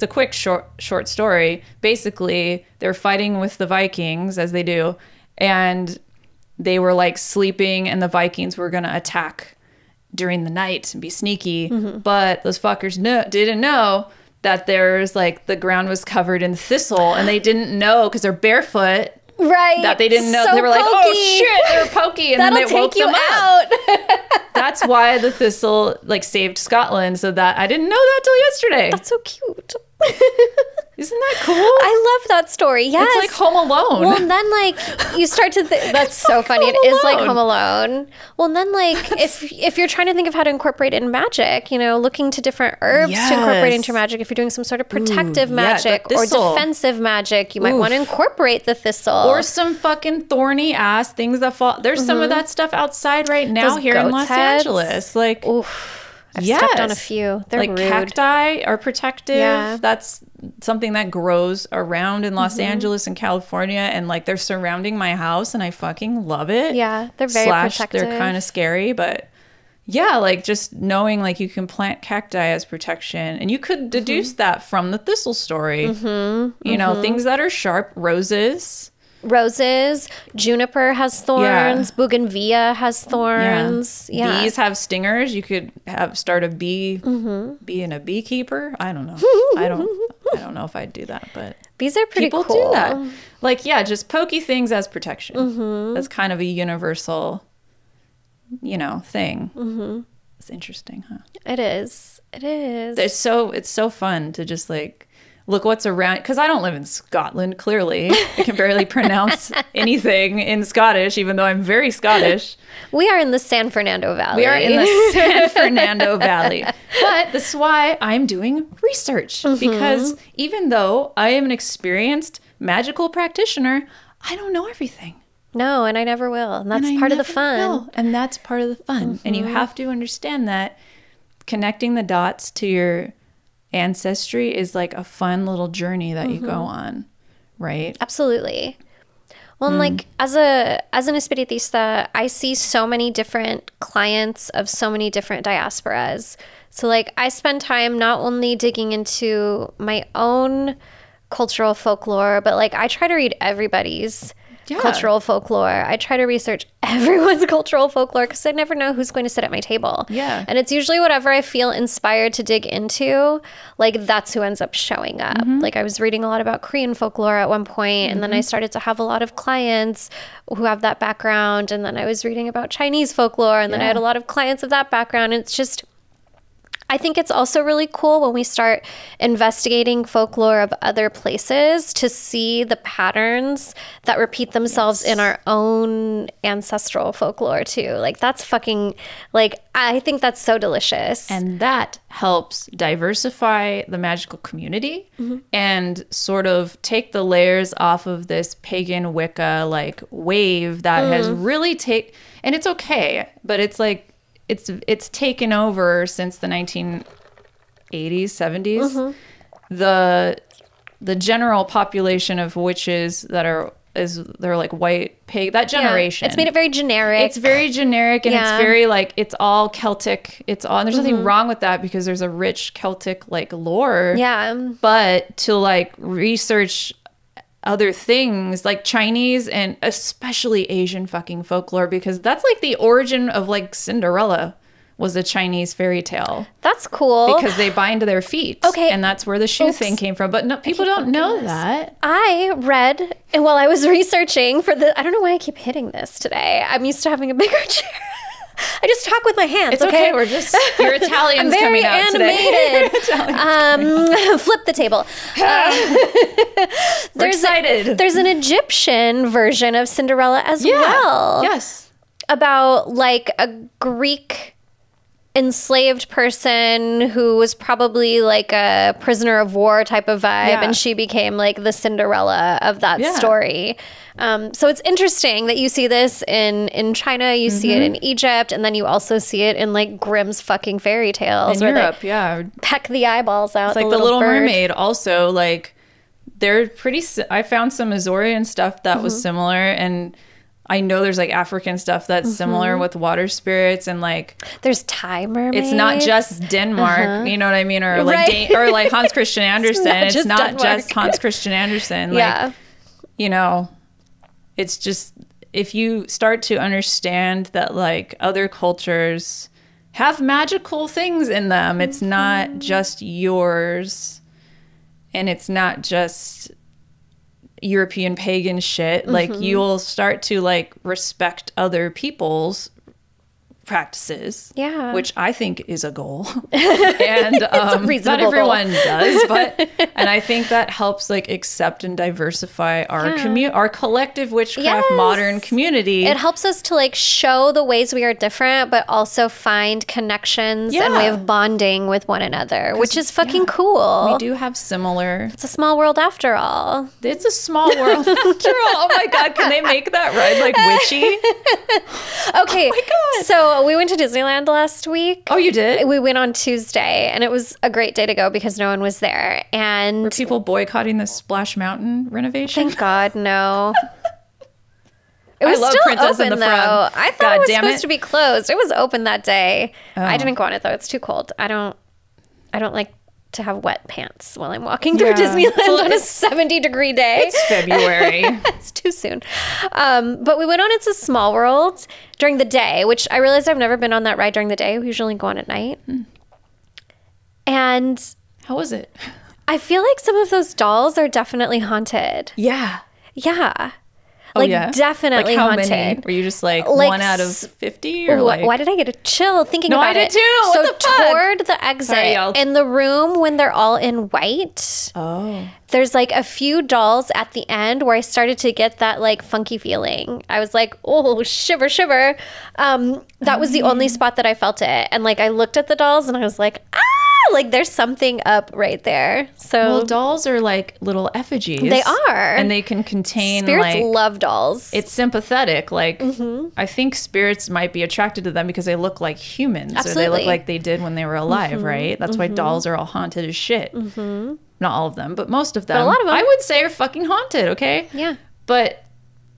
a quick short story. Basically, they're fighting with the Vikings, as they do, and they were like sleeping, and the Vikings were gonna attack during the night and be sneaky, but those fuckers didn't know that there's like the ground was covered in thistle, and they didn't know because they're barefoot. Right. That they didn't know. So they were like, pokey. oh shit, they were pokey. And That'll then they woke take you them out. up. That's why the thistle like saved Scotland. So that I didn't know that till yesterday. That's so cute. Isn't that cool? I love that story. Yes. It's like Home Alone. Well, and then like you start to think that's so funny. It is like Home Alone. Well, and then like if you're trying to think of how to incorporate it in magic, you know, looking to different herbs to incorporate into magic. If you're doing some sort of protective magic or defensive magic, you might want to incorporate the thistle or some fucking thorny ass things that fall. There's some of that stuff outside right now Those here in Los heads. Angeles. Like, I've stepped on a few. They're like rude. Cacti are protective. Yeah. That's something that grows around in Los Angeles and California, and like they're surrounding my house, and I fucking love it. Yeah, they're very protective. They're kind of scary, but yeah, like just knowing like you can plant cacti as protection, and you could deduce that from the thistle story. You know, things that are sharp, roses, juniper has thorns, bougainvilla has thorns. Yeah. Bees have stingers. You could start a bee, being a beekeeper. I don't know. I don't know if I'd do that, but bees are pretty people cool. do that. Like, just pokey things as protection. That's kind of a universal, you know, thing. It's interesting, huh? It is. It's so fun to just like look what's around, because I don't live in Scotland, clearly. I can barely pronounce anything in Scottish, even though I'm very Scottish. We are in the San Fernando Valley. We are in the San Fernando Valley. But this is why I'm doing research, because even though I am an experienced magical practitioner, I don't know everything. No, and I never will. And that's part of the fun. And that's part of the fun. And you have to understand that connecting the dots to your ancestry is like a fun little journey that you go on, right? Absolutely. Well, and like as an espiritista, I see so many different clients of so many different diasporas. So like I spend time not only digging into my own cultural folklore, but like I try to read everybody's cultural folklore. I try to research everyone's cultural folklore because I never know who's going to sit at my table. Yeah. And it's usually whatever I feel inspired to dig into, like that's who ends up showing up. Like I was reading a lot about Korean folklore at one point, and then I started to have a lot of clients who have that background, and then I was reading about Chinese folklore, and then I had a lot of clients of that background. And it's just, I think it's also really cool when we start investigating folklore of other places to see the patterns that repeat themselves in our own ancestral folklore too. Like that's fucking, like, I think that's so delicious. And that helps diversify the magical community and sort of take the layers off of this pagan Wicca like wave that has really and it's okay, but it's like, it's taken over since the 1980s, 70s. The general population of witches they're like white pig, that generation. It's made it very generic. It's very generic, and it's very like, it's all Celtic. It's all, and there's nothing wrong with that because there's a rich Celtic like lore. Yeah. But to like research other things like Chinese and especially Asian fucking folklore, because that's like the origin of like Cinderella was a Chinese fairy tale. That's cool. Because they bind their feet. Okay. And that's where the shoe thing came from. But no, people don't know that. I read, while I was researching for I don't know why I keep hitting this today. I'm used to having a bigger chair. I just talk with my hands. It's okay. We're just your Italian's I'm very coming out animated. today. Flip the table. We're excited. There's an Egyptian version of Cinderella as well. Yes. About like a Greek enslaved person who was probably like a prisoner of war type of vibe, and she became like the Cinderella of that story. So it's interesting that you see this in China, you see it in Egypt, and then you also see it in like Grimm's fucking fairy tales In where Europe, they peck the eyeballs out. It's like the Little Mermaid also, like they're pretty, I found some Azorian stuff that was similar, and I know there's like African stuff that's similar with water spirits, and like there's Thai mermaids. It's not just Denmark, you know what I mean, or like or like Hans Christian Andersen. It's not just Hans Christian Andersen. Like, you know, it's just if you start to understand that like other cultures have magical things in them, it's not just yours, and it's not just European pagan shit. Like you'll start to like respect other people's practices, which I think is a goal. And not everyone does, but and I think that helps like accept and diversify our our collective witchcraft modern community. It helps us to like show the ways we are different, but also find connections and way of bonding with one another, which is fucking cool. We do have similar. It's a small world after all. It's a small world after all. Oh my God, can they make that right? Like witchy? Okay. Oh my God. So we went to Disneyland last week. Oh, you did? We went on Tuesday, and it was a great day to go because no one was there. And were people boycotting the Splash Mountain renovation? Thank God, no. It was I love still Princess open, and the though. Frog. I thought it was supposed to be closed. It was open that day. Oh. I didn't go on it though. It's too cold. I don't like to have wet pants while I'm walking through Disneyland on a 70-degree day. It's February. It's too soon. But we went on It's a Small World during the day, which I realized I've never been on that ride during the day. We usually go on at night. And how was it? I feel like some of those dolls are definitely haunted. Yeah. Yeah. Like, definitely like how haunted. Many? Were you just like 1 out of 50? Or like... Why did I get a chill thinking about it? I did too. So what the fuck? Toward the exit, in the room when they're all in white, there's like a few dolls at the end where I started to get that like funky feeling. I was like, oh, shiver, shiver. That was the only spot that I felt it. And like I looked at the dolls and I was like, ah! Like there's something up right there. So well, dolls are like little effigies. They are, and they can contain. Spirits like, love dolls. It's sympathetic. Like I think spirits might be attracted to them because they look like humans, Absolutely. or they look like they did when they were alive, right? That's why dolls are all haunted as shit. Not all of them, but most of them. But a lot of them, I would say, are fucking haunted. Okay. Yeah. But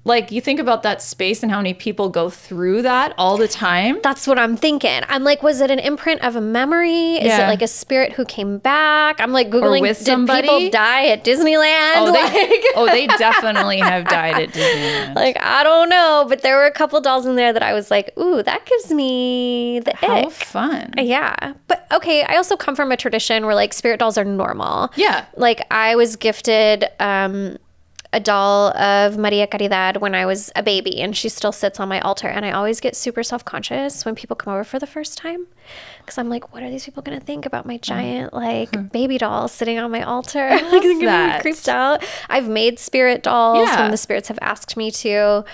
like you think about that space and how many people go through that all the time. That's what I'm thinking. I'm like, was it an imprint of a memory? Is it like a spirit who came back? I'm like Googling, did people die at Disneyland? They definitely have died at Disneyland. Like, I don't know, but there were a couple dolls in there that I was like, ooh, that gives me the How ick. fun. Yeah. But okay, I also come from a tradition where like spirit dolls are normal. Yeah. Like I was gifted a doll of Maria Caridad when I was a baby, and she still sits on my altar, and I always get super self-conscious when people come over for the first time because I'm like, what are these people gonna think about my giant like baby doll sitting on my altar? I love like, that. Creeped out. I've made spirit dolls when the spirits have asked me to.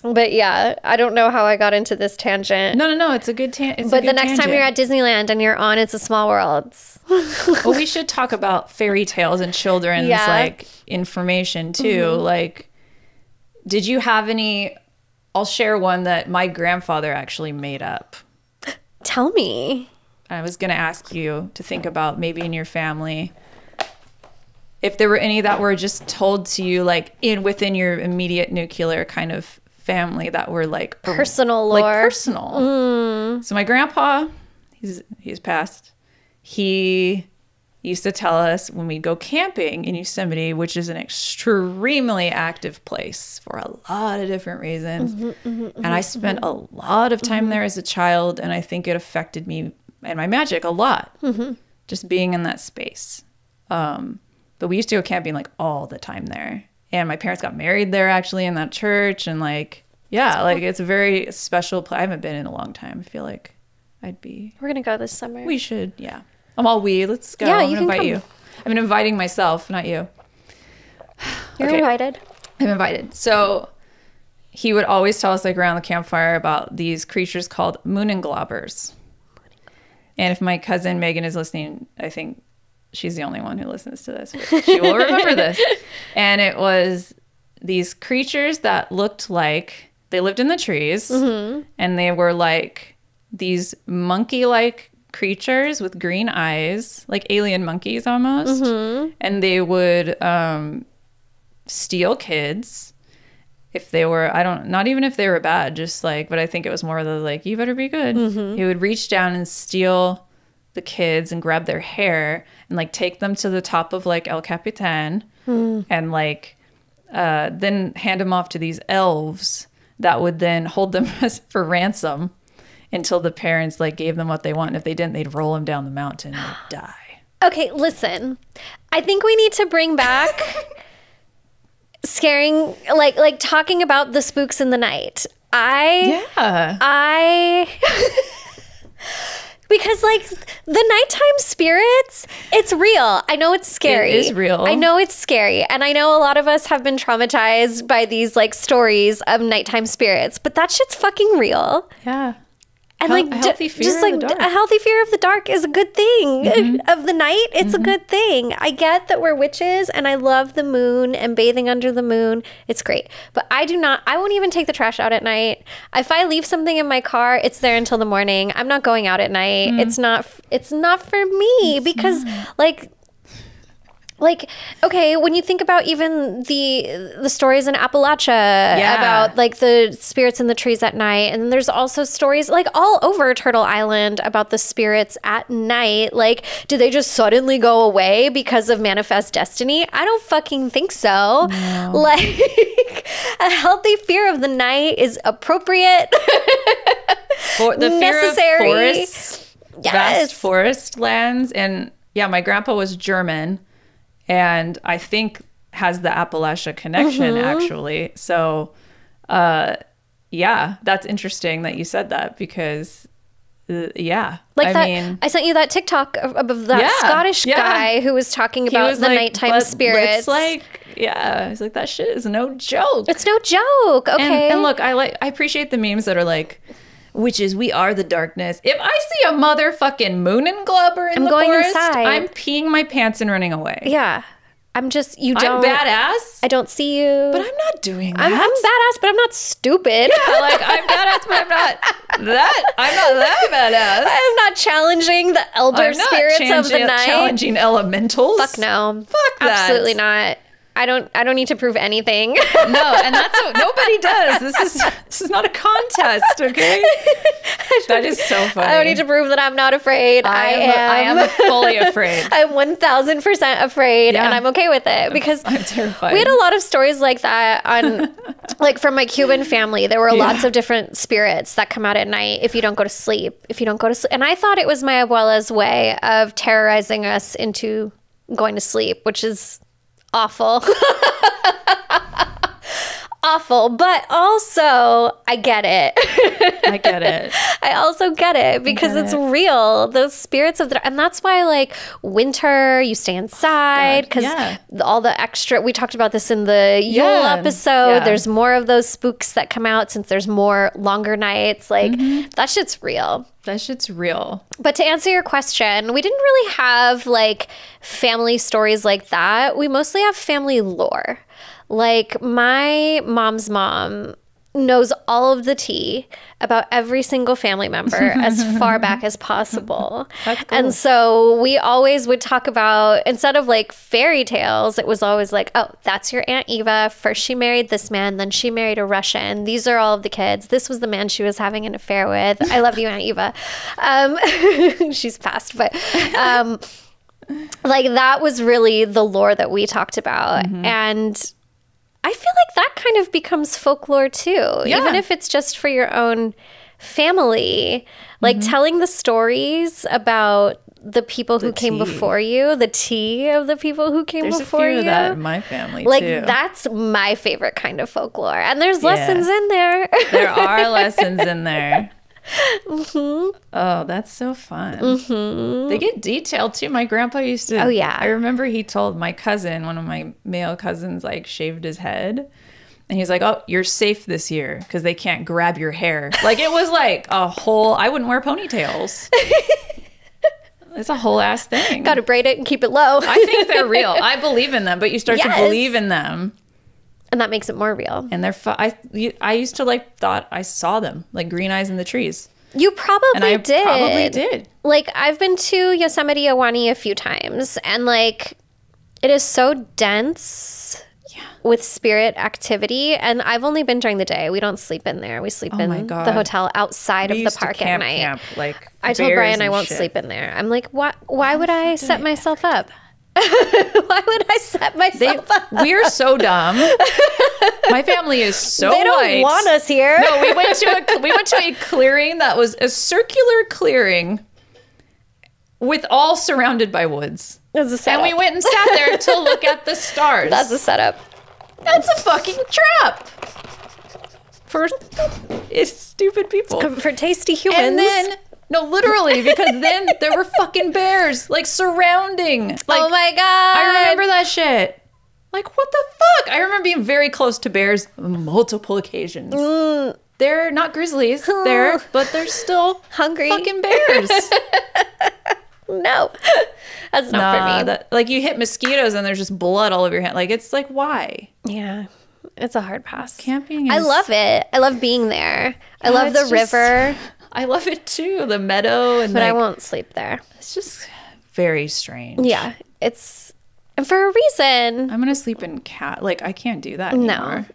But yeah, I don't know how I got into this tangent. No, it's a good tangent. But the next time you're at Disneyland and you're on It's a Small World. Well, we should talk about fairy tales and children's like information too. Like, did you have any? I'll share one that my grandfather actually made up. Tell me. I was going to ask you to think about maybe in your family if there were any that were just told to you like within your immediate nuclear kind of family that were like personal lore. Like personal. So my grandpa, he's passed. He used to tell us when we go camping in Yosemite, which is an extremely active place for a lot of different reasons. And I spent a lot of time there as a child, and I think it affected me and my magic a lot. Just being in that space. But we used to go camping like all the time there. And my parents got married there actually in that church. And like, Yeah, like it's a very special place. I haven't been in a long time. I feel like I'd be. We're gonna go this summer. We should, yeah. I'm all we. Let's go. Yeah, I'm you gonna can invite come. you. I've been inviting myself, not you. You're Okay. invited. I'm invited. So he would always tell us like around the campfire about these creatures called moonenglobbers. And if my cousin Megan is listening, I think she's the only one who listens to this. But she will remember this. And it was these creatures that looked like they lived in the trees, and they were like these monkey-like creatures with green eyes, like alien monkeys almost. And they would steal kids if they were, not even if they were bad, just like, but I think it was more of the like, you better be good. He would reach down and steal the kids and grab their hair and like take them to the top of like El Capitan and like then hand them off to these elves that would then hold them for ransom until the parents like gave them what they want. And if they didn't, they'd roll them down the mountain and they'd die. Okay, listen. I think we need to bring back scaring, like talking about the spooks in the night. Because like the nighttime spirits, it's real. I know it's scary. It is real. I know it's scary. And I know a lot of us have been traumatized by these like stories of nighttime spirits, but that shit's fucking real. Yeah. And A like healthy fear just of like the dark. a healthy fear of the dark is a good thing. Of the night, it's a good thing. I get that we're witches and I love the moon and bathing under the moon. It's great. But I won't even take the trash out at night. If I leave something in my car, it's there until the morning. I'm not going out at night. It's not for me because like, okay, when you think about even the stories in Appalachia about like the spirits in the trees at night, and there's also stories like all over Turtle Island about the spirits at night. Like, do they just suddenly go away because of manifest destiny? I don't fucking think so. No. Like, a healthy fear of the night is appropriate. For the fear necessary. of forests, vast forest lands. And yeah, my grandpa was German. And I think has the Appalachia connection actually. So, yeah, that's interesting that you said that because, yeah. Like I sent you that TikTok of that Scottish guy who was talking about the nighttime spirits. It's like, yeah, he's like, that shit is no joke. It's no joke. Okay. And look, I appreciate the memes that are like, witches, we are the darkness. If I see a motherfucking moonenglobber in the forest, inside. I'm peeing my pants and running away. Yeah. I'm just, I'm badass. I don't see you. But I'm not doing that. I'm badass, but I'm not stupid. Yeah, like I'm badass, but I'm not that badass. I'm not challenging the elder spirits of the night. Challenging elementals. Fuck no. Fuck that. Absolutely not. I don't need to prove anything. No, and that's what nobody does. This is not a contest, okay? That is so funny. I don't need to prove that I'm not afraid. I am fully afraid. I'm 1000% afraid, and I'm okay with it because I'm terrified. We had a lot of stories like that on, like from my Cuban family. There were lots of different spirits that come out at night if you don't go to sleep. And I thought it was my abuela's way of terrorizing us into going to sleep, which is awful. Awful, but also I get it. I get it. I also get it because it's real. Those spirits of and that's why like winter you stay inside because all the extra. We talked about this in the Yule episode. Yeah. There's more of those spooks that come out since there's more longer nights. Like that shit's real. That shit's real. But to answer your question, we didn't really have like family stories like that. We mostly have family lore. Like my mom's mom knows all of the tea about every single family member as far back as possible. That's cool. And so we always would talk about, instead of like fairy tales, it was always like, oh, that's your Aunt Eva. First she married this man, then she married a Russian. These are all of the kids. This was the man she was having an affair with. I love you, Aunt Eva. She's passed, but like that was really the lore that we talked about. And I feel like that kind of becomes folklore too, even if it's just for your own family. Like telling the stories about the people who came tea. before you, the tea of the people who came There's before a few you. of that in my family, Like, too. that's my favorite kind of folklore. And there's lessons in there. There are lessons in there. Mm-hmm. Oh, that's so fun. Mm-hmm. They get detailed, too. My grandpa used to... Oh, yeah. I remember he told my cousin, one of my male cousins, like, shaved his head. And he's like, oh, you're safe this year because they can't grab your hair. Like, it was like a whole... I wouldn't wear ponytails. It's a whole ass thing. Got to braid it and keep it low. I think they're real. I believe in them, but you start to believe in them. And that makes it more real. And they're I used to like thought I saw them, like green eyes in the trees. You probably And I did. probably did. Like, I've been to Yosemite Awani a few times, and like, it is so dense with spirit activity. And I've only been during the day. We don't sleep in there. We sleep in the hotel outside of the park at night. Like, I told Brian I won't sleep in there. I'm like, why would I set myself up? Why would I set myself up? We're so dumb. My family is so They don't white. want us here. No, we went to a clearing that was a circular clearing with all surrounded by woods. That's a setup. And we went and sat there to look at the stars. That's a setup. That's a fucking trap for stupid people. For tasty humans. And then, no, literally, because then there were fucking bears like surrounding. Like, oh my God. I remember that shit. Like, what the fuck? I remember being very close to bears on multiple occasions. They're not grizzlies there, but they're still hungry fucking bears. No, that's not for me. Like, you hit mosquitoes and there's just blood all over your hand. Like, it's like, why? Yeah, it's a hard pass. Camping is... I love it. I love being there. I love the river. I love it too, the meadow. And but I won't sleep there. It's just very strange. Yeah, it's for a reason. I'm gonna sleep in like, I can't do that anymore. No.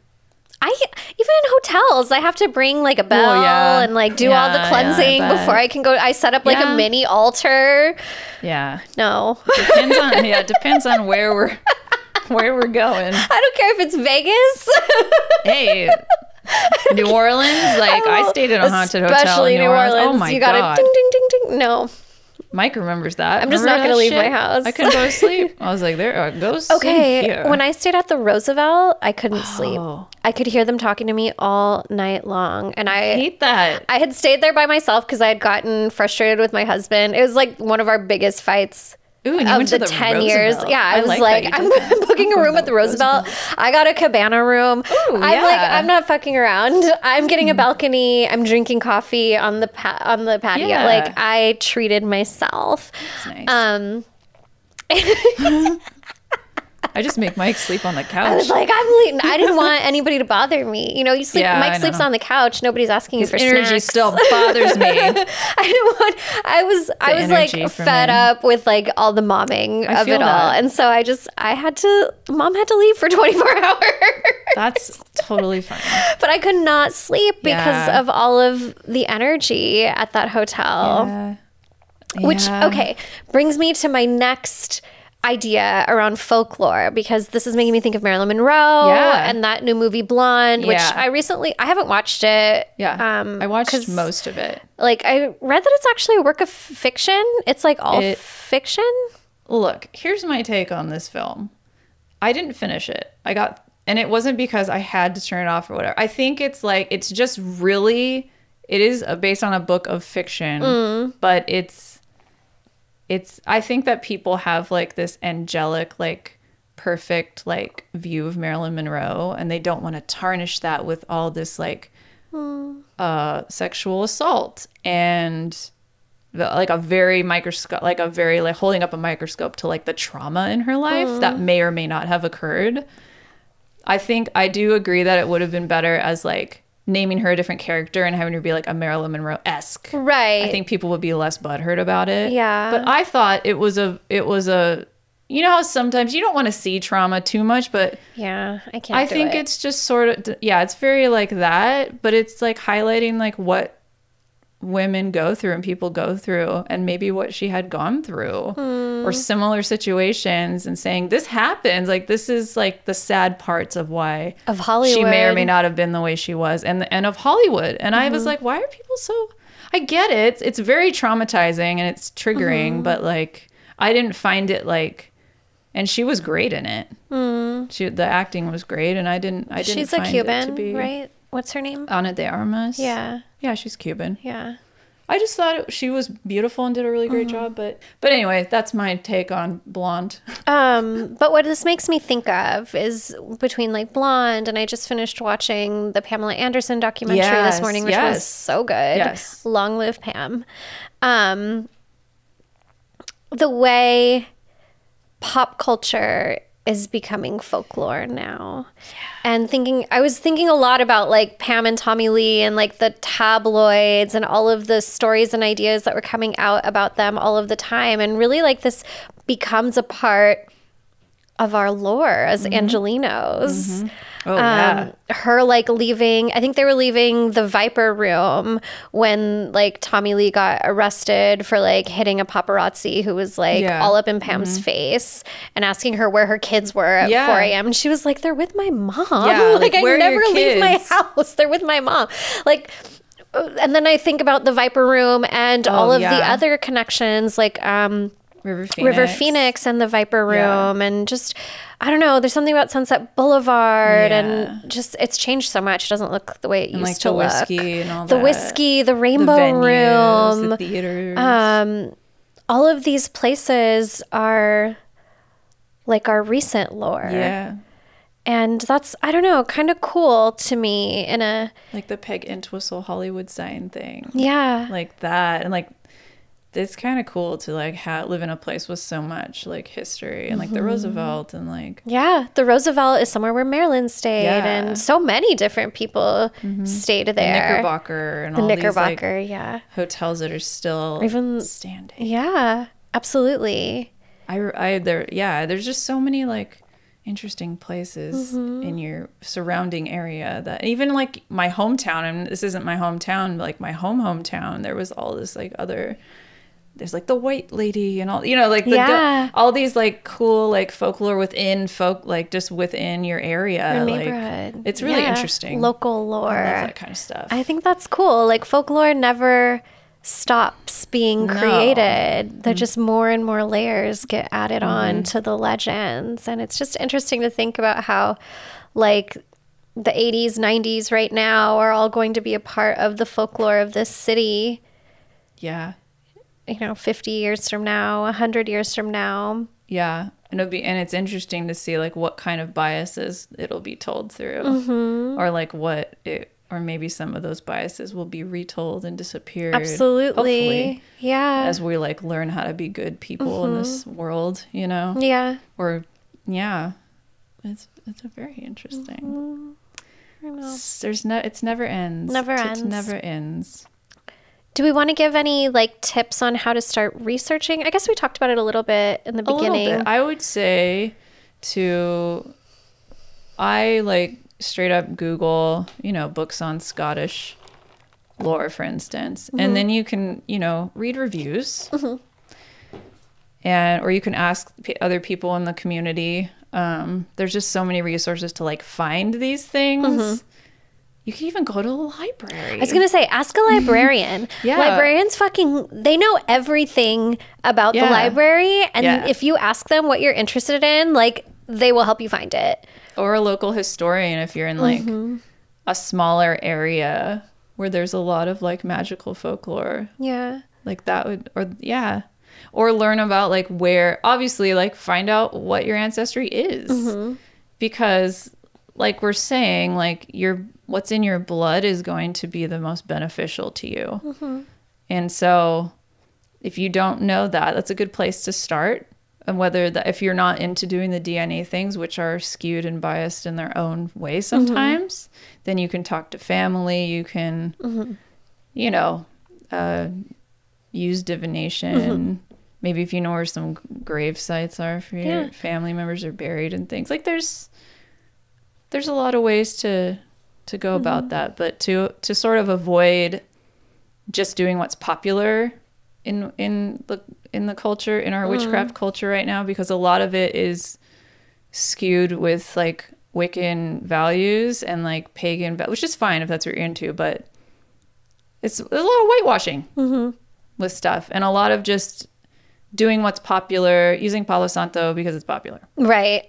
Even in hotels, I have to bring like a bell and like do all the cleansing before I can go. I set up like a mini altar. Yeah. No. Depends on where we're going. I don't care if it's Vegas. Hey, New Orleans. Like, I stayed in a haunted hotel Especially in New Orleans. Oh my you God. gotta ding ding ding ding. No. Mike remembers that. I'm just not going to leave my house. I couldn't go to sleep. I was like, there are ghosts Okay, in here. when I stayed at the Roosevelt, I couldn't sleep. I could hear them talking to me all night long. And I hate that. I had stayed there by myself because I had gotten frustrated with my husband. It was like one of our biggest fights. Ooh, and you of went the to the 10 years. Roosevelt. Yeah, I was like, I'm booking a room at the Roosevelt. I got a cabana room. Ooh, I'm like, I'm not fucking around. I'm getting a balcony. I'm drinking coffee on the patio. Yeah. Like, I treated myself. That's nice. I just make Mike sleep on the couch. I was like, I'm leaving. I didn't want anybody to bother me. You know, you sleep. Yeah, Mike sleeps on the couch. Nobody's asking His you for energy snacks. still bothers me. I was like fed up with like all the momming of it all, and so Mom had to leave for 24 hours. That's totally fine. But I could not sleep because of all of the energy at that hotel. Yeah. Which, okay, brings me to my next idea around folklore, because this is making me think of Marilyn Monroe and that new movie Blonde, which I haven't watched it. Yeah. I watched most of it. Like, I read that it's actually a work of fiction. It's like all fiction. Look, here's my take on this film. I didn't finish it. And it wasn't because I had to turn it off or whatever. I think it's like, it's just really, it is based on a book of fiction, but I think that people have like this angelic, like perfect, like view of Marilyn Monroe, and they don't want to tarnish that with all this like sexual assault and like a very microscope, like holding up a microscope to like the trauma in her life that may or may not have occurred. I do agree that it would have been better as like naming her a different character and having her be like a Marilyn Monroe-esque. Right. I think people would be less butthurt about it. Yeah. But I thought it was a, you know how sometimes you don't want to see trauma too much, but yeah, I think it's just sort of, it's very like that, but it's like highlighting like what women go through and people go through and maybe what she had gone through or similar situations, and saying this happens, like this is like the sad parts of why of Hollywood she may or may not have been the way she was, and of Hollywood. And I was like, why are people so, I get it. It's very traumatizing and it's triggering, but like I didn't find it like, and she was great in it. The acting was great, and I didn't She's find a Cuban, it to be, right? What's her name? Ana de Armas. Yeah. Yeah, she's Cuban. Yeah. I just thought she was beautiful and did a really great job, but anyway, that's my take on Blonde. But what this makes me think of is between like Blonde, and I just finished watching the Pamela Anderson documentary this morning, which was so good. Yes. Long live Pam. The way pop culture is becoming folklore now. And I was thinking a lot about like Pam and Tommy Lee and like the tabloids and all of the stories and ideas that were coming out about them all of the time. And really like this becomes a part of our lore as Angelinos. Oh, yeah. Her like leaving, I think they were leaving the Viper room when like Tommy Lee got arrested for like hitting a paparazzi who was like all up in Pam's face and asking her where her kids were at 4 a.m. And she was like, they're with my mom. Yeah, like I where are never your leave my kids? house. They're with my mom. Like, and then I think about the Viper room and all of the other connections, like River Phoenix and the Viper room, and just I don't know, there's something about Sunset Boulevard and just it's changed so much. It doesn't look the way it used like to the look. whiskey and all the that. whiskey, the Rainbow the venues, Room, the theaters. all of these places are like our recent lore. Yeah. And that's, I don't know, kind of cool to me in a... Like the Peg Entwistle Hollywood sign thing. Yeah. Like that. And like, it's kind of cool to like live in a place with so much like history and like the Roosevelt and like... Yeah. The Roosevelt is somewhere where Marilyn stayed and so many different people stayed there. The Knickerbocker and all these like hotels that are still even standing. Yeah, absolutely. There's just so many like interesting places in your surrounding area that even like my hometown, and this isn't my hometown, but like my hometown, there was all this like there's like the White Lady and all, you know, like all these like cool like folklore within like just within your area, your neighborhood. Like, it's really interesting. Local lore. I love that kind of stuff. I think that's cool. Like folklore never stops being created. They're just more and more layers get added on to the legends, and it's just interesting to think about how like the 80s 90s right now are all going to be a part of the folklore of this city, 50 years from now, 100 years from now. And it's interesting to see like what kind of biases it'll be told through, or like or maybe some of those biases will be retold and disappeared. Absolutely. Hopefully, as we like learn how to be good people in this world, you know. It's a very interesting. It never ends. It never ends. Do we want to give any like tips on how to start researching? I guess we talked about it a little bit in the beginning. I would say I like straight up Google, books on Scottish lore, for instance, and then you can, read reviews, or you can ask other people in the community. There's just so many resources to like find these things. You can even go to a library. I was going to say, ask a librarian. Librarians they know everything about the library. And if you ask them what you're interested in, like, they will help you find it. Or a local historian if you're in like a smaller area where there's a lot of like magical folklore. Yeah. Like that would, or learn about like where, obviously like find out what your ancestry is. Because like we're saying, like what's in your blood is going to be the most beneficial to you. And so if you don't know that, that's a good place to start. And if you're not into doing the DNA things, which are skewed and biased in their own way sometimes, then you can talk to family. You can, use divination. Maybe if you know where some grave sites are for your family members are buried and things. Like there's a lot of ways to go about that, but to sort of avoid just doing what's popular in the culture, in our witchcraft culture right now, because a lot of it is skewed with like Wiccan values and like pagan, which is fine if that's what you're into, but there's a lot of whitewashing with stuff, and a lot of just doing what's popular, using Palo Santo because it's popular. Right.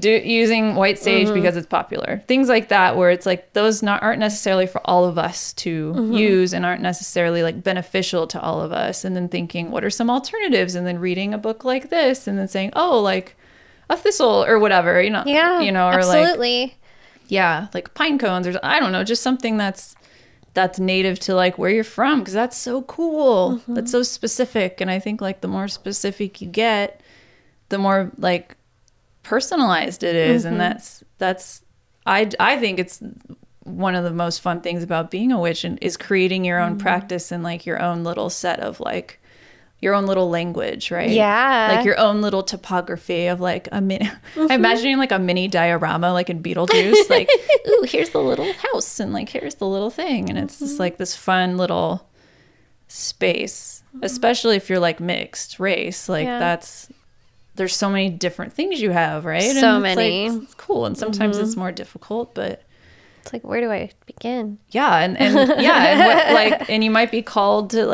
Using white sage because it's popular. Things like that, where it's like those aren't necessarily for all of us to use and aren't necessarily like beneficial to all of us. And then thinking, what are some alternatives? And then reading a book like this and then saying, oh, like a thistle or whatever, you know, or absolutely. like pine cones or I don't know, just something that's native to like where you're from, because that's so cool. That's so specific. And I think like the more specific you get, the more like personalized it is. And I think it's one of the most fun things about being a witch, and is creating your own practice and like your own little set of like your own little language, right? Yeah. Like your own little topography of like a mini, I'm imagining like a mini diorama, like in Beetlejuice, like, ooh, here's the little house and like, here's the little thing. And it's just like this fun little space, especially if you're like mixed race, like there's so many different things you have, right? So and many. Like, it's cool. And sometimes it's more difficult, but it's like, where do I begin? yeah. And and you might be called to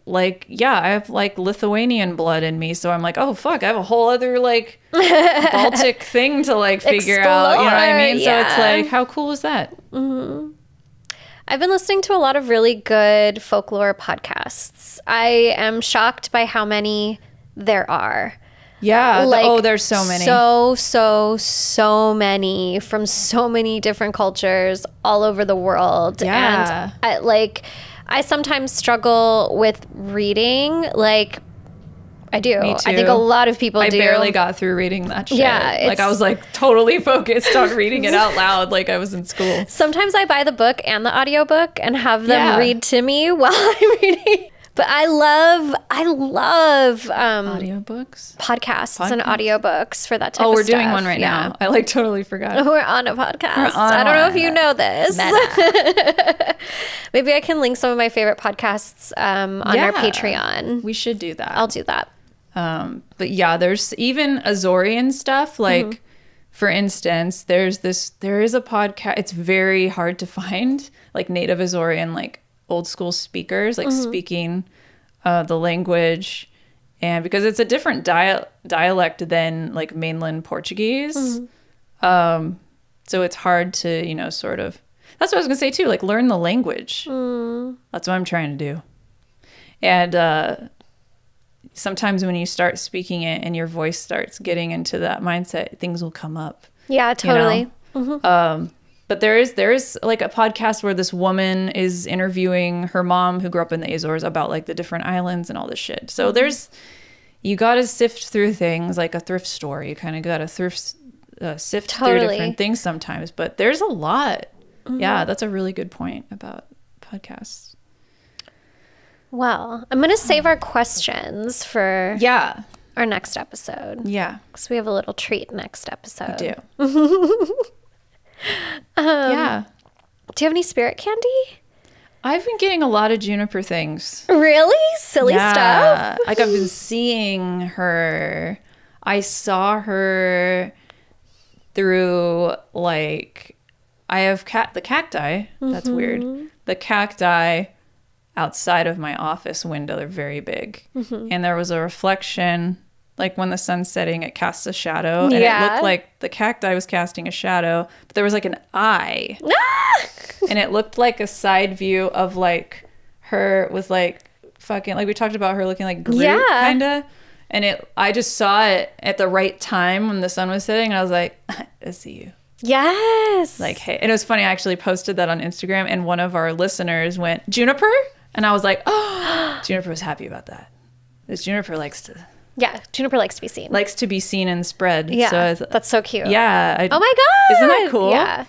I have like Lithuanian blood in me, so I'm like, oh fuck, I have a whole other like Baltic thing to like figure out, you know what I mean? So it's like, how cool is that? I've been listening to a lot of really good folklore podcasts. I am shocked by how many there are. Yeah. Like, there's so many. So many from so many different cultures all over the world. Yeah. And I sometimes struggle with reading. Like, I do. Me too. I think a lot of people do. I barely got through reading that shit. Yeah. Like, I was like totally focused on reading it out loud like I was in school. Sometimes I buy the book and the audiobook and have them read to me while I'm reading. But I love audiobooks, podcasts and audiobooks for that type of stuff. Oh, we're doing one right now. I like totally forgot. We're on a podcast. I don't know if you know this. Maybe I can link some of my favorite podcasts on our Patreon. We should do that. I'll do that. But yeah, there's even Azorian stuff. Like, for instance, there is a podcast. It's very hard to find like native Azorian, like old school speakers, like speaking the language, and because it's a different dialect than like mainland Portuguese, so it's hard to sort of, that's what I was gonna say too, like learn the language. That's what I'm trying to do. And sometimes when you start speaking it and your voice starts getting into that mindset, things will come up. Yeah, totally. But there is like a podcast where this woman is interviewing her mom who grew up in the Azores about like the different islands and all this shit. So you got to sift through things like a thrift store. You kind of got to sift through different things sometimes. But there's a lot. Yeah, that's a really good point about podcasts. Well, I'm going to save our questions for our next episode. Yeah. Because we have a little treat next episode. We do. Yeah. Do you have any spirit candy? I've been getting a lot of Juniper things. Really? Silly stuff? Like I've been seeing her. I saw her through like, I have the cacti. That's weird. The cacti outside of my office window, they're very big. And there was a reflection. Like when the sun's setting, it casts a shadow. And it looked like the cacti was casting a shadow. But there was like an eye. And it looked like a side view of like her with like fucking, like we talked about her looking like Groot kind of. And I just saw it at the right time when the sun was setting. And I was like, I see you. Yes. Like, hey. And it was funny. I actually posted that on Instagram. And one of our listeners went, Juniper? And I was like, oh, Juniper was happy about that. Because Juniper likes to... Yeah, Juniper likes to be seen. Likes to be seen and spread. Yeah, that's so cute. Yeah. Oh my God. Isn't that cool? Yeah.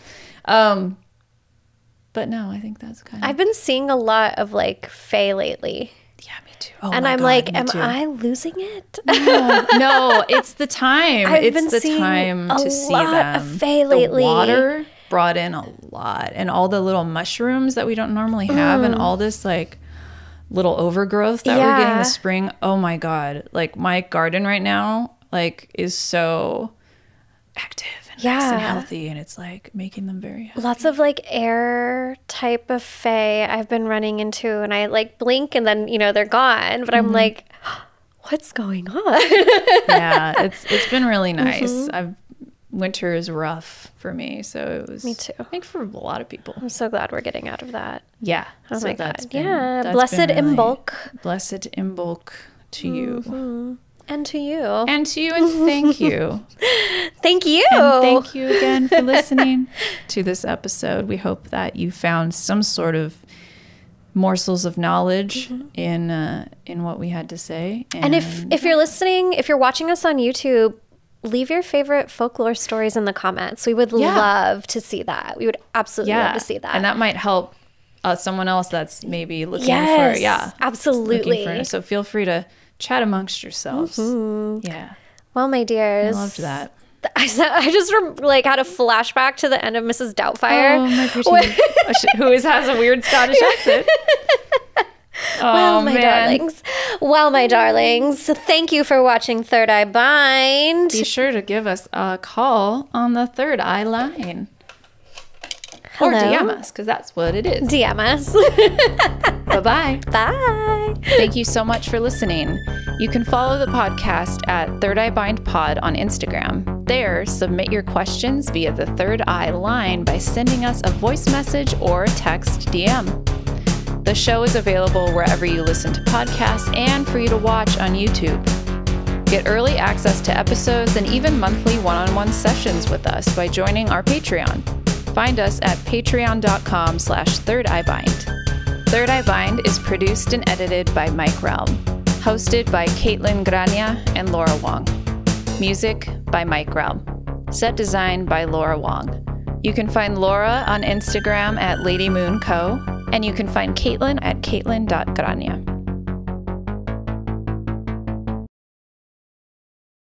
But no, I think that's kind of... I've been seeing a lot of like Fae lately. Yeah, me too. Oh and my I'm God, like, me am too. I losing it? No, it's the time. It's the time to see them. A lot of Fae lately. The water brought in a lot. And all the little mushrooms that we don't normally have and all this like... little overgrowth that we're getting this spring. Oh my God. Like my garden right now, like is so active and nice Yeah. and healthy, and it's like making them very happy. Lots of like air type of fae I've been running into, and I like blink and then, you know, they're gone. But I'm like, what's going on? Yeah, it's been really nice. Winter is rough for me, so it was. Me too. I think for a lot of people. I'm so glad we're getting out of that. Yeah. Oh so my that's God. been- Yeah. that's Blessed been in really- bulk. Blessed in bulk to you. And to you. And to you, and thank you. Thank you. And thank you again for listening to this episode. We hope that you found some sort of morsels of knowledge in what we had to say. And if you're listening, if you're watching us on YouTube, leave your favorite folklore stories in the comments. We would love to see that. We would absolutely love to see that. And that might help someone else that's maybe looking yes, for, absolutely. so feel free to chat amongst yourselves. Yeah. Well, my I dears. loved that. I just had a flashback to the end of Mrs. Doubtfire. Oh, my pretty. Who has a weird Scottish accent. Well, my darlings. Well, my darlings. Thank you for watching Third Eye Bind. Be sure to give us a call on the Third Eye line. Or Hello? DM us, because that's what it is. DM us. Bye-bye. Bye. Thank you so much for listening. You can follow the podcast at Third Eye Bind Pod on Instagram. There, submit your questions via the Third Eye line by sending us a voice message or text DM. The show is available wherever you listen to podcasts and for you to watch on YouTube. Get early access to episodes and even monthly one-on-one sessions with us by joining our Patreon. Find us at patreon.com/thirdeyebind. Third Eye Bind is produced and edited by Mike Realm. Hosted by Kaitlyn Grania and Laura Wong. Music by Mike Realm. Set design by Laura Wong. You can find Laura on Instagram at Lady Moon Co. And you can find Kaitlyn at kaitlyn.grania.